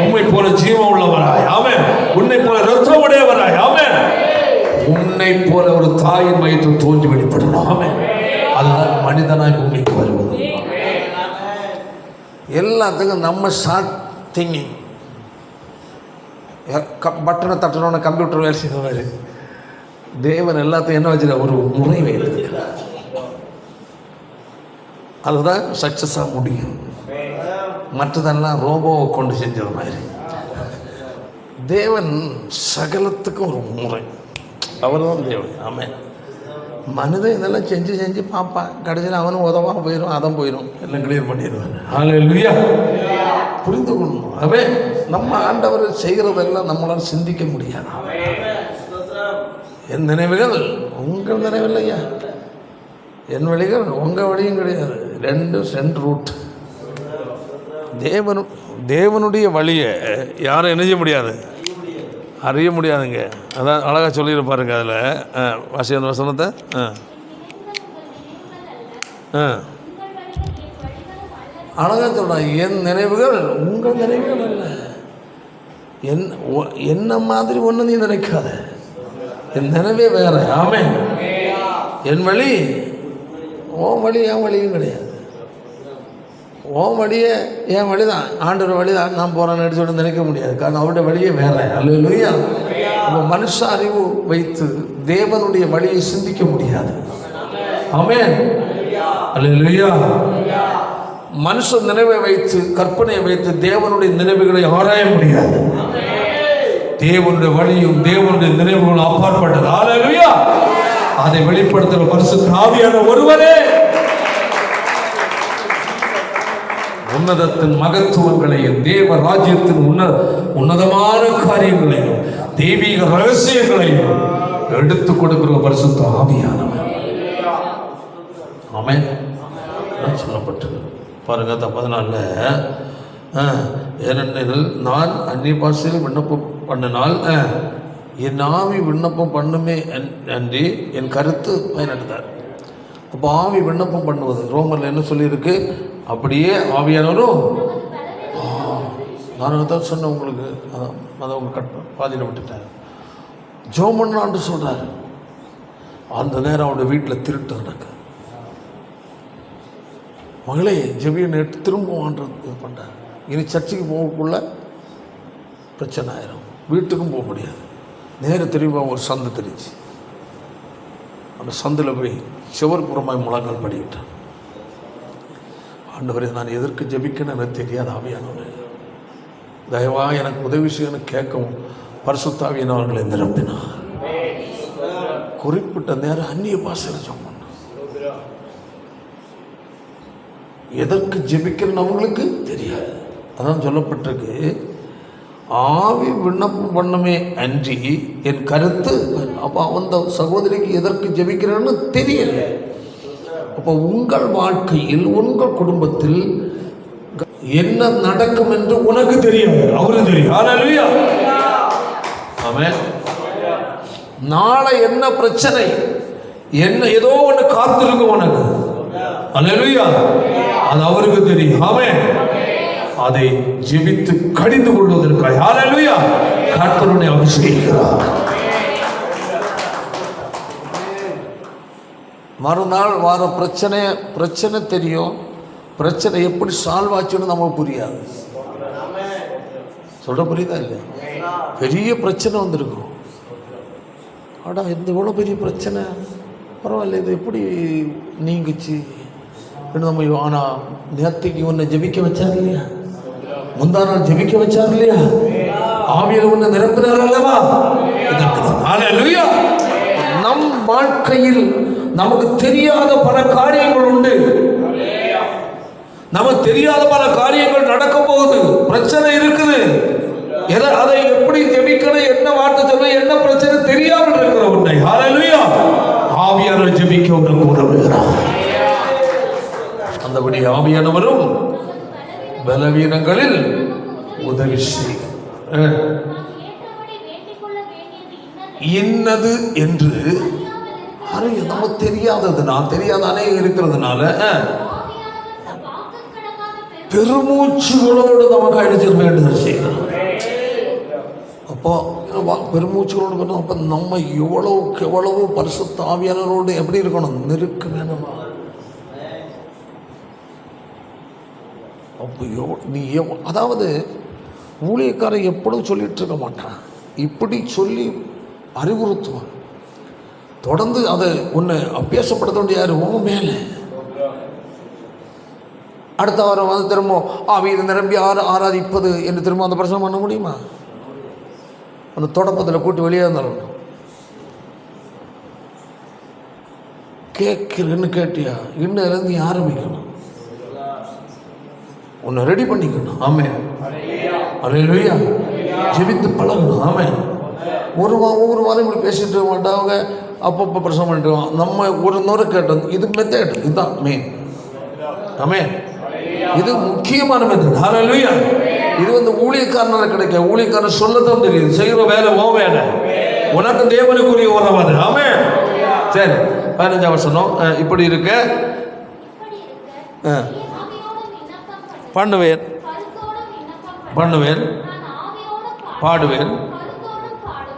உன்னை போல ஜீவம் உள்ளவராய், ஆமென், உன்னை போல ரத்தம் உடையவராய், ஆமென், உன்னை போல ஒரு தாயின் வயிற்றில் தோன்றி வெளிப்படணும். ஆமென். அதுதான் மனிதனாய் பூமிக்கு வருவது. எல்லாத்துக்கும் நம்ம ஷார்ட் திங்கிங், பட்டனை தட்டணும்னு கம்ப்யூட்டர் வேலை செய்வார். தேவன் எல்லாத்தையும் என்ன வச்சுருக்க, ஒரு முறை வைத்திருக்கிறார். அதுதான் சக்ஸஸாக முடியும். மற்றதெல்லாம் ரோபோவை கொண்டு செஞ்சது மாதிரி. தேவன் சகலத்துக்கும் ஒரு முறை, அவர் தான் தேவன். ஆமாம். மனிதன் இதெல்லாம் செஞ்சு பார்ப்பான், கடைசியில் அவனும் உதவாக போயிடும், அதம் போயிடும், எல்லாம் கிளியர் பண்ணிடுவாங்க. அல்லேலூயா. புரிந்து கொள்ளணும். அவே நம்ம ஆண்டவர் செய்கிறதெல்லாம் நம்மளால் சிந்திக்க முடியாது. என் நினைவுகள் உங்கள் நினைவில்லையா, என் வழிகள் உங்கள் வழியும் கிடையாது. ரெண்டு ரூட். தேவனுடைய வழியை யாரும் என்ன செய்ய முடியாது, அறிய முடியாதுங்க. அதான் அழகாக சொல்லியிருப்பாருங்க. அதில் வாசி அந்த வசனத்தை. அழகாக சொல்கிறாங்க, என் நினைவுகள் உங்கள் நினைவுகள் அல்ல. என்ன மாதிரி ஒன்று நீ நினைக்காத, என் நினைவே வேற. ஆமென். என் வழி உன் வழி, என் வழியும் கிடையாது. உன் வழியே என் வழி தான், ஆண்டோட வழி தான் நான் போகிறேன்னு எடுத்து நினைக்க முடியாது. காரணம் அவருடைய வழியே வேற. அல்லேலூயா. நம்ம மனுஷ அறிவு வைத்து தேவனுடைய வழியை சிந்திக்க முடியாது. ஆமென். அல்லேலூயா. மனுஷ நினைவை வைத்து, கற்பனையை வைத்து தேவனுடைய நினைவுகளை ஆராய முடியாது. தேவனுடைய வழியும் தேவனுடைய நினைவுகளும் அப்பாற்பட்டது. அல்லேலூயா. அதை வெளிப்படுத்துகிற பரிசுத்த ஆவியான ஒருவரே உன்னதத்தின் மகத்துவங்களையும் தேவ ராஜ்யத்தின் உன்னதமான காரியங்களையும் தெய்வீக ரகசியங்களையும் எடுத்துக் கொடுக்கிற பரிசுத்த ஆவியானவர். ஆமென். சொல்லப்பட்டு பாருங்க 14 ஏனெனில் நான் அந்நிய பாஷையில் விண்ணப்பம் பண்ணினால் என் ஆவி விண்ணப்பம் பண்ணுமே அன்றி என் கருத்து பயனடைந்தார். அப்போ ஆவி விண்ணப்பம் பண்ணுவது ரோமரில் என்ன சொல்லியிருக்கு, அப்படியே ஆவியானவரும். நான் தான் சொன்னேன் உங்களுக்கு, அதை உங்க பாதியில் விட்டுட்டேன். ஜோமன்னான்னு சொல்கிறாரு. அந்த நேரம் அவனுடைய வீட்டில் திருட்டு நடக்கு. மகளே ஜெபியை நேற்று திரும்பவான்றது இது பண்ணுறாரு. இனி சர்ச்சைக்கு போகக்குள்ள பிரச்சனை ஆயிரும், வீட்டுக்கும் போக முடியாது. நேரம் திரும்ப ஒரு சந்தை தெரிஞ்சு அந்த சந்தில் போய் சிவர்புறமாய் முழங்கால் படிக்கிட்டான். ஆண்டவரே, நான் எதற்கு ஜெபிக்கணும்னு எனக்கு தெரியாது. ஆவியானவரே தயவாக எனக்கு உதவி செய்யணும் கேட்கவும் பரிசுத்தாவியானவர்களை நிரப்பினார். குறிப்பிட்ட நேரம் அந்நிய பாஷையில் ஜெபம் பண்ண. எதற்கு ஜெபிக்கணும்னு அவங்களுக்கு தெரியாது. அதான் சொல்லப்பட்டிருக்கு, ஆவி விண்ணப்பம் பண்ணுமே அன்றி என் கருத்து. அப்போ அந்த சகோதரிக்கு எதற்கு ஜெபிக்கிறேன்னு தெரியல. அப்போ உங்கள் வாழ்க்கையில் உங்கள் குடும்பத்தில் என்ன நடக்கும் என்று உனக்கு தெரியும், அவருக்கு தெரியும். அல்லேலூயா. ஆமென். நாளை என்ன பிரச்சனை, என்ன ஏதோ ஒன்று காத்திருக்கும் உனக்கு. அல்லேலூயா. அது அவருக்கு தெரியும். ஆமென். அதை ஜெபித்து கடிந்து கொள்வதற்காக அல்லேலூயா கர்த்தருடைய அபிஷேகிக்கிறார். மறுநாள் வார பிரச்சனை தெரியும். பிரச்சனை எப்படி சால்வ் ஆச்சுன்னு நமக்கு புரியாது. சொல்ற புரியுதா இல்லையா? பெரிய பிரச்சனை வந்திருக்கும். ஆடா இந்த இவ்வளோ பெரிய பிரச்சனை, பரவாயில்ல, இது எப்படி நீங்குச்சு நம்ம. ஆனால் நேற்றுக்கு உன்னை ஜெபிக்க வச்சார் இல்லையா, முந்தா நாள் ஜெபிக்க வச்சார் இல்லையா, ஆவியில் உன்னை நிரப்பினார் அல்லவா. அல்லேலூயா. நம் வாழ்க்கையில் நமக்கு தெரியாத பல காரியங்கள் உண்டு. நமக்கு தெரியாத பல காரியங்கள் நடக்க போகுது. பிரச்சனை இருக்குது. அதை எப்படி ஜெபிக்கணும், என்ன வார்த்தை சொல்ல, என்ன பிரச்சனை தெரியாமல் இருக்கிற உன்னை அல்லேலூயா ஆவியானவர் ஜெபிக்க உனக்கு உதவுகிறார். அந்தபடி ஆவியானவரும் பலவீனங்களில் உதவி செய்கிறார். இன்னது என்று நமக்கு தெரியாதது, நான் தெரியாதானே இருக்கிறதுனால பெருமூச்சுகளோடு நமக்கு அடிச்சிட வேண்டுதல் செய்யணும். அப்போ பெருமூச்சுகளோடு பண்ணணும். அப்போ நம்ம எவ்வளவு பரிசுத்த ஆவியானவரோடு எப்படி இருக்கணும், நெருக்க வேணும். அப்போ நீ அதாவது ஊழியக்காரன் எப்பொழுதும் சொல்லிட்டு இருக்க மாட்டான், இப்படி சொல்லி அறிவுறுத்துவான். தொடர்ந்து அதை ஒன்று அபியாசப்படுத்த வேண்டிய யார் உங்க மேலே. அடுத்த வாரம் வந்து திரும்ப ஆவியில் நிரம்பி ஆராதிப்பது என்று திரும்ப அந்த பிரச்சனை பண்ண முடியுமா? அந்த தொடப்பத்தில் கூட்டி வெளியே இருந்தாலும் கேட்குறேன்னு கேட்டியா, இன்னிலேருந்து நீ ஆரம்பிக்கணும், உன்னை ரெடி பண்ணிக்கணும். ஆமென். அல்லேலூயா. ஜெபித்து பழகணும். ஆமென். ஒவ்வொரு வாரம் இப்படி பேசிட்டு இருக்க மாட்டாங்க, அப்பப்போ பிரசவம் பண்ணிட்டு நம்ம ஒரு நுரை கேட்டது. இது மெத்தட், இதுதான் மெயின். ஆமென். இது முக்கியமான மெத்தட். அல்லேலூயா. இது வந்து ஊழியக்காரனால கிடைக்க, ஊழியக்காரன் சொல்லத்தான் தெரியுது, செய்கிற வேலை ஓ வேலை, உனக்கு தேவனுக்குரிய உறவாது. ஆமென். சரி, 15 வசனம் இப்படி இருக்க பண்ணுவேன் பாடுவேன்.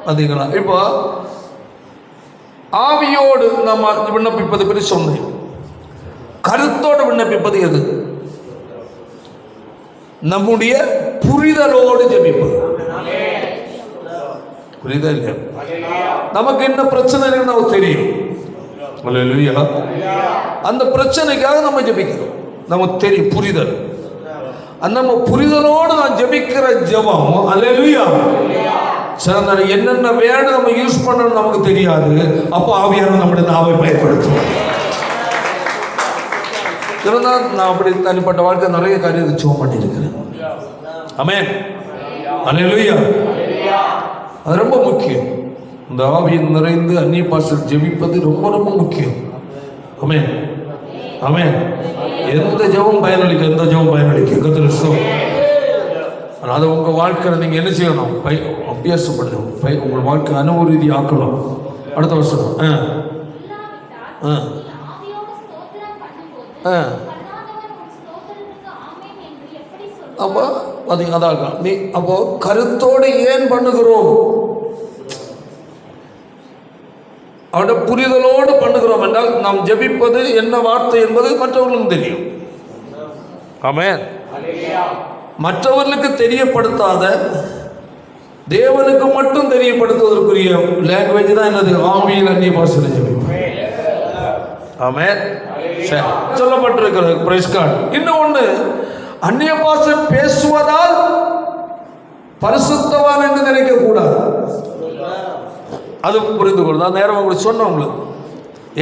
பார்த்தீங்களா? இப்போ ஆவியோடு நம்ம விண்ணப்பிப்பது பற்றி சொன்னேன். கருத்தோடு விண்ணப்பிப்பது எது? நம்முடைய புரிதலோடு ஜெபிப்பது. புரியுதா இல்லையா? நமக்கு என்ன பிரச்சனை நமக்கு தெரியும். அல்லேலூயா. அந்த பிரச்சனைக்காக நம்ம ஜெபிக்கிறோம். நமக்கு தெரியும், புரிதல். நம்ம புரிதலோடு நான் ஜெபிக்கிற ஜெபம் அல்லேலூயா சில என்னென்ன வேர்டு நம்ம யூஸ் பண்ணணும் நமக்கு தெரியாது. அப்போ ஆவியானவர் நம்முடைய நாவை பயன்படுத்துவோம். இருந்தால் நான் அப்படி தனிப்பட்ட வாழ்க்கை நிறைய காரியத்தை ஜெபம் பண்ணியிருக்கிறேன். ஆமென். அல்லேலூயா. அது ரொம்ப முக்கியம். இந்த ஆவியில் நிறைந்து அந்நிய பாஷையில் ஜெபிப்பது ரொம்ப ரொம்ப முக்கியம். ஆமென். ஆமென். எந்த ஜெபம் பயனளிக்க, எந்த ஜெபம் பயனளிக்க கர்த்தர். அதை உங்கள் வாழ்க்கையில் நீங்கள் என்ன செய்யணும்? அபியாசப்படணும். உங்கள் வாழ்க்கை அனுபவ ரீதி ஆக்கணும். அடுத்த வருஷம் அப்போ பார்த்தீங்க, அதான் நீ அப்போ கருத்தோடு ஏன் பண்ணுகிறோம், அவருடைய புரிதலோடு பண்ணுகிறோம் என்றால் நாம் ஜெபிப்பது என்ன வார்த்தை என்பது மற்றவர்களுக்கும் தெரியும். ஆமென். மற்றவர்களுக்கு தெரியப்படுத்தாத தேவனுக்கு மட்டும் தெரியப்படுத்துவதற்குரிய லாங்குவேஜ் தான் என்னது? ஆவியில் அந்நிய பாஷையில் ஜெபிப்பது. ஆமென். சொல்லப்பட்டிருக்கிறது. Praise God. இன்னும் ஒன்று, அந்நிய பாஷை பேசுவதால் பரிசுத்தவான் என்று நினைக்க கூடாது. அது புரிந்து கொள்ளும். நேரம் உங்களுக்கு சொன்ன உங்களுக்கு.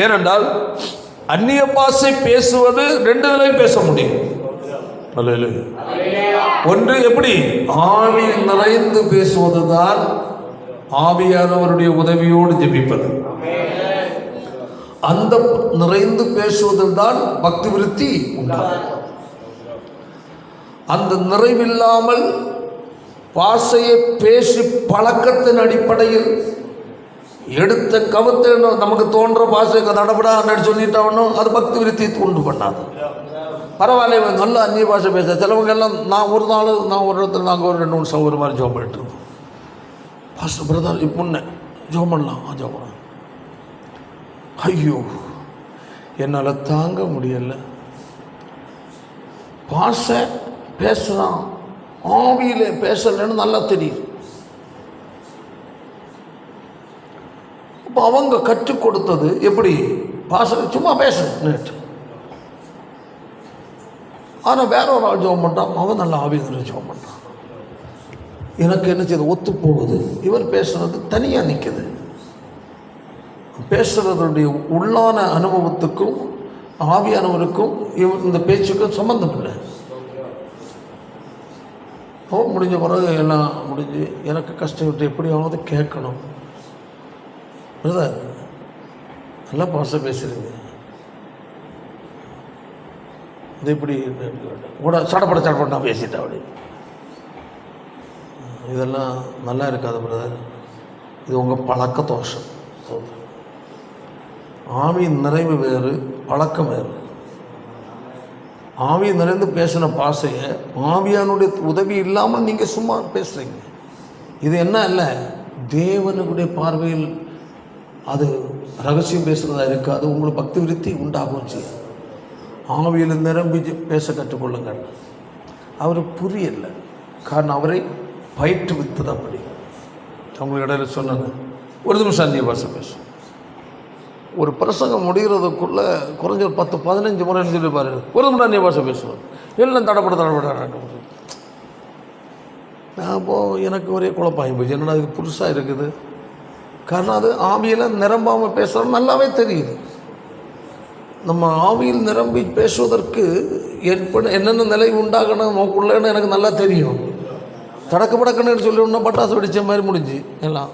ஏனென்றால் அந்நிய பாஷை பேசுவது ரெண்டு நிலையில் பேச முடியும். ஒன்று எப்படி? ஆவி நிறைந்து பேசுவதுதான் ஆவியானவருடைய உதவியோடு ஜெபிப்பது. அந்த நிறைந்து பேசுவதில் தான் பக்தி விருத்தி உண்டாகும். அந்த நிறைவில்லாமல் பாஷையை பேசி பழக்கத்தின் அடிப்படையில் எடுத்த கவுத்து நமக்கு தோன்ற பாஷைக்கு தடப்படான்னு சொல்லிட்டாவணும், அது பக்தி விருத்தி உண்டு பண்ணாது. பரவாயில்ல, நல்ல அந்நிய பாஷை பேச சிலவங்க எல்லாம். நான் ஒரு இடத்துல நாங்கள் ஒரு 2-3 சௌகரிய மாதிரி ஜோம் பண்ணிட்டுருக்கோம். பாஸ்டர் பிரதர் இப்போ ஜோம் பண்ணலாம், ஜோம் பண்ணலாம். ஐயோ என்னால் தாங்க முடியலை. பாஷை பேசுகிறான், ஆவியில் பேசலைன்னு நல்லா தெரியுது. இப்போ அவங்க கற்றுக் கொடுத்தது எப்படி? பாஷை சும்மா பேசு. ஆனால் வேற ஒரு ஆள் ஜெபம் பண்ணுறான், அவன் நல்ல ஆவியில் ஜெபம் பண்ணுறான். எனக்கு என்ன செய்யுது? ஒத்து போகுது. இவர் பேசுகிறது தனியாக நிற்குது. பேசுகிறதுடைய உள்ளான அனுபவத்துக்கும் ஆவியானவருக்கும் இந்த பேச்சுக்கும் சம்மந்தம் இல்லை. முடிஞ்ச பிறகு எல்லாம் முடிஞ்சு எனக்கு கஷ்டம் விட்டு எப்படியாவது கேட்கணும். நல்லா பாச பேசுறீங்க, இது இப்படி கூட சடப்பட நான் பேசிட்டேன் அப்படி. இதெல்லாம் நல்லா இருக்காது பிரதர், இது உங்கள் பழக்க தோஷம். ஆவியின் நிறைவு வேறு, பழக்கம் வேறு. ஆவி நிறைந்து பேசின பாசையை ஆவியானுடைய உதவி இல்லாமல் நீங்கள் சும்மா பேசுகிறீங்க. இது என்ன இல்லை, தேவனுடைய பார்வையில் அது ரகசியம் பேசுகிறதா இருக்காது. உங்களுக்கு பக்தி விருத்தி உண்டாகும் செய்யும். ஆவியில் நிரம்பி பேச கற்றுக்கொள்ளுங்கள். அவர் புரியலை, காரணம் அவரை பயிற்றுவித்தது அப்படி. அவங்களுக்கு இடையில சொன்னாங்க, ஒரு நிமிஷம் அந்நிய பாஷை பேசும். ஒரு பிரசங்கம் முடிகிறதுக்குள்ளே குறைஞ்ச ஒரு 10-15 முறை சொல்லிப்பாரு, ஒரு நிமிடம் அந்நிய பாஷை பேசுவார். எல்லாம் தடப்பட. நான் அப்போது எனக்கு ஒரே குழப்பாகி போச்சு, என்னடா இது புதுசாக இருக்குது. காரணம் அது ஆவியில் நிரம்பாமல் பேசுகிறது நல்லாவே தெரியுது. நம்ம ஆவியில் நிரம்பி பேசுவதற்கு என்னென்ன நிலை உண்டாகணும் நோக்குள்ளேன்னு எனக்கு நல்லா தெரியும். தடக்கப்படக்கணுன்னு சொல்லி ஒன்றும் பட்டாசு வெடித்த மாதிரி முடிஞ்சு எல்லாம்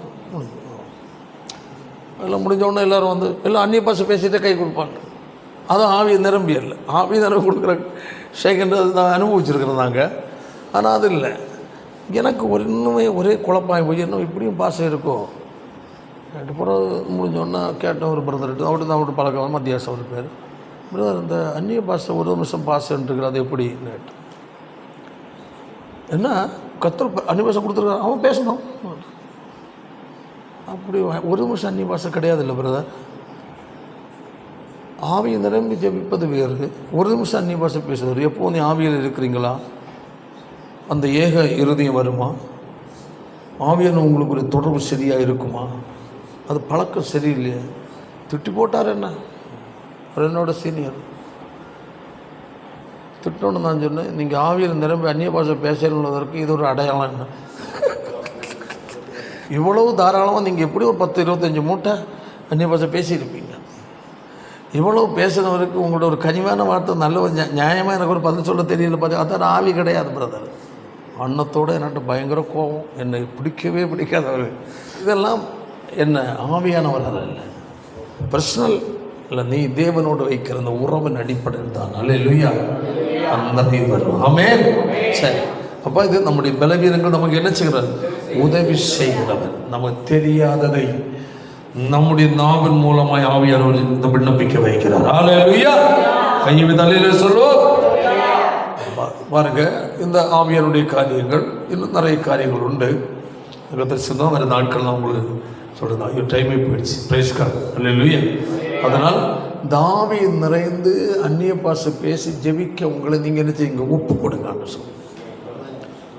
முடிஞ்சோடனே எல்லோரும் வந்து எல்லாம் அந்நிய பாஷை பேசிகிட்டே கை கொடுப்பாங்க. அதுவும் ஆவியை நிரம்பி இல்லை. ஆவியை நிரம்பி கொடுக்குற ஷேக்கின்றது நான் அனுபவிச்சுருக்கிறேன் நாங்கள். ஆனால் அது இல்லை. எனக்கு இன்னுமே ஒரே குழப்பாகி போய் இன்னும் இப்படியும் பாஷை இருக்கோ. ரெண்டு பிறகு முடிஞ்சோன்னா கேட்டேன் ஒரு பிரதர்கிட்ட, அவர்கிட்ட பழக்கம் மத்தியாசம் ஒரு பேர். பிரதர், இந்த அந்நிய பாஷை ஒரு நிமிஷம் பாஷைன்ட்டுருக்குற அது எப்படி கேட்டேன். என்ன கத்தர் அந்நிய பாஷை கொடுத்துருக்காரு, அவன் பேசணும். அப்படி ஒரு நிமிஷம் அந்நிய பாஷை கிடையாது இல்லை பிரதர். ஆவியை நிரம்பி ஜெபிப்பது வேறு, ஒரு நிமிஷம் அந்நிய பாஷை பேசுவது. எப்போ நீ ஆவியில் இருக்கிறீங்களா, அந்த ஏக இருதயம் வருமா, ஆவியான உங்களுக்கு ஒரு தொடர்பு சரியாக இருக்குமா, அது பழக்கம் சரியில்லையே. திட்டி போட்டார் என்ன, அவர் என்னோட சீனியர். திட்டோன்னு நான் சொன்னேன், நீங்கள் ஆவியில் நிரம்பி அந்நிய பாஷை பேசணுவதற்கு இது ஒரு அடையாளம் என்ன. இவ்வளவு தாராளமாக நீங்கள் எப்படி ஒரு 10-25 மூட்டை அந்நிய பாஷை பேசியிருப்பீங்க. இவ்வளவு பேசுனவருக்கு உங்களோட ஒரு கனிவான வார்த்தை நல்ல நியாயமாக எனக்கு ஒரு பதில் சொல்ல தெரியல. பார்த்து அதான் ஆவி கிடையாது பிரதர். அன்னத்தோடு என்கிட்ட பயங்கர கோபம், என்னை பிடிக்கவே பிடிக்காதவர். இதெல்லாம் என்ன ஆவியானவர் அல்ல, பர்சனல் இல்லை. நீ தேவனோடு வைக்கிற அந்த உறவின் அடிப்படையில் தான் அல்லேலூயா அந்த வரும். ஆமென். சரி, அப்போ இது நம்முடைய பலவீனங்கள் நமக்கு என்ன செய்கிறது, உதவி செய்கிறவர். நமக்கு தெரியாததை நம்முடைய நாவின் மூலமாய் ஆவியானவர் இந்த விண்ணப்பிக்க வைக்கிறார். அல்லேலூயா. கையை தலையில சொல்லுவோம். பாருங்க, இந்த ஆவியானுடைய காரியங்கள் இன்னும் நிறைய காரியங்கள் உண்டு. சொன்னால் வேறு நாட்கள் நான் உங்களுக்கு சொல்கிறேன். ஐயோ டைமே போயிடுச்சு. பிரைஸ்கார் அல்லேலூயா. அதனால் இந்த ஆவியை நிறைந்து அந்நிய பாஷை பேசி ஜெபிக்க உங்களை நீங்கள் என்ன செய்யுங்க, ஒப்பு கொடுங்க.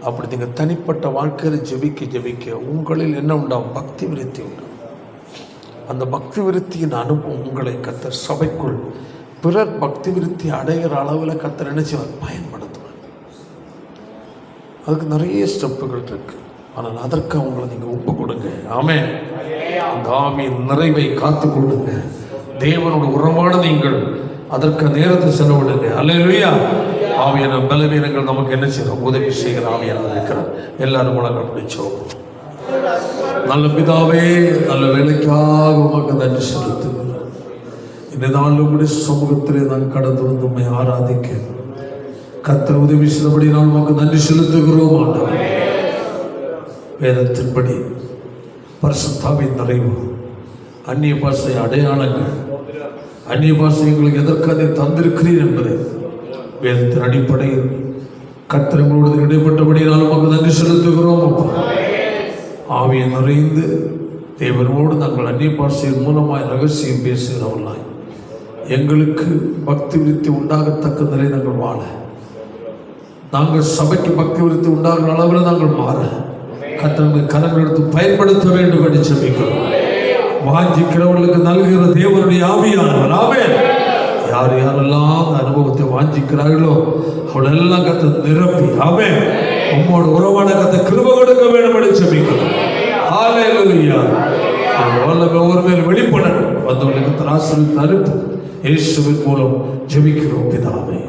அப்படி நீங்கள் தனிப்பட்ட வாழ்க்கையில் ஜெபிக்க உங்களில் என்ன உண்டாகும், பக்தி விருத்தி உண்டாகும். அந்த பக்தி விருத்தியின் அனுபவம் உங்களை கர்த்தர் சபைக்குள் பிறர் பக்தி விருத்தி அடைகிற அளவில் கர்த்தர் என்ன செய்வார், பயன்படுத்துவார். அதுக்கு நிறைய ஸ்டெப்புகள் இருக்கு. ஆனால் அதற்கு அவங்களை நீங்கள் ஒப்பு கொடுங்க. ஆமென். அந்த ஆவியின் நிறைவை காத்து கொள்ளுங்க. தேவனோட உறவாட நீங்கள் அதற்கு நேரத்தை செலவிடுங்க. அல்லேலூயா. ஆவியான பலவீனங்கள் நமக்கு என்ன செய்யணும், உதவி செய்கிற ஆவியானவர் இருக்கிறார். எல்லாரும் முழங்கள் பிடிச்சோம். நல்ல பிதாவே, நல்ல வேலைக்காக உமக்கு நன்றி செலுத்துகிறோம். இந்த நாள் உங்களுடைய சமூகத்திலே நான் கடந்து வந்து உண்மை ஆராதிக்க கர்த்தர் உதவி செய்தபடி நான் உமக்கு நன்றி செலுத்துகிறோம். ஆண்டவரே, வேதத்தின்படி பரிசுத்தாவின் நிறைவு அந்நிய பாஷை அடையாளங்கள், அந்நிய பாஷை எங்களுக்கு எதற்காக தந்திருக்கிறீர் என்பதை வேதத்தின் அடிப்படையில் கர்த்தர்களோடு இடைப்பட்டபடியால் நமக்கு நன்றி செலுத்துகிறோம். அப்பா, ஆவியை நிறைந்து தேவனோடு நாங்கள் அந்நிய பாஷையின் மூலமாய் ரகசியம் பேசுகிறவர்களாய் எங்களுக்கு பக்தி விருத்தி உண்டாகத்தக்க நிலை நாங்கள் வாழ, நாங்கள் சபைக்கு பக்தி விருத்தி உண்டாகிற அளவில் நாங்கள் மாற கர்த்தர்கள் கரங்கள் எடுத்து பயன்படுத்த வேண்டும் என்று ஜெபிக்கிறோம். வாஞ்சிக்கிறவர்களுக்கு நல்கிற தேவனுடைய ஆவியானவர். ஆமென். யார் யாரெல்லாம் அந்த அனுபவத்தை வாஞ்சிக்கிறார்களோ அவளெல்லாம் கர்த்தர் நிரப்பி, ஆமென், உம்மோடு உறவாட கர்த்தர் கிருபை கொடுக்க வேண்டும் என்று ஜெபிக்கிறோம். ஹல்லேலூயா. ஒவ்வொரு மேல் வெளிப்படணும். வந்தவர்களுக்கு ஆசீர்வாதத்தை அனுப்பு. இயேசுவின் மூலம் ஜெபிக்கிறோம் பிதாவே.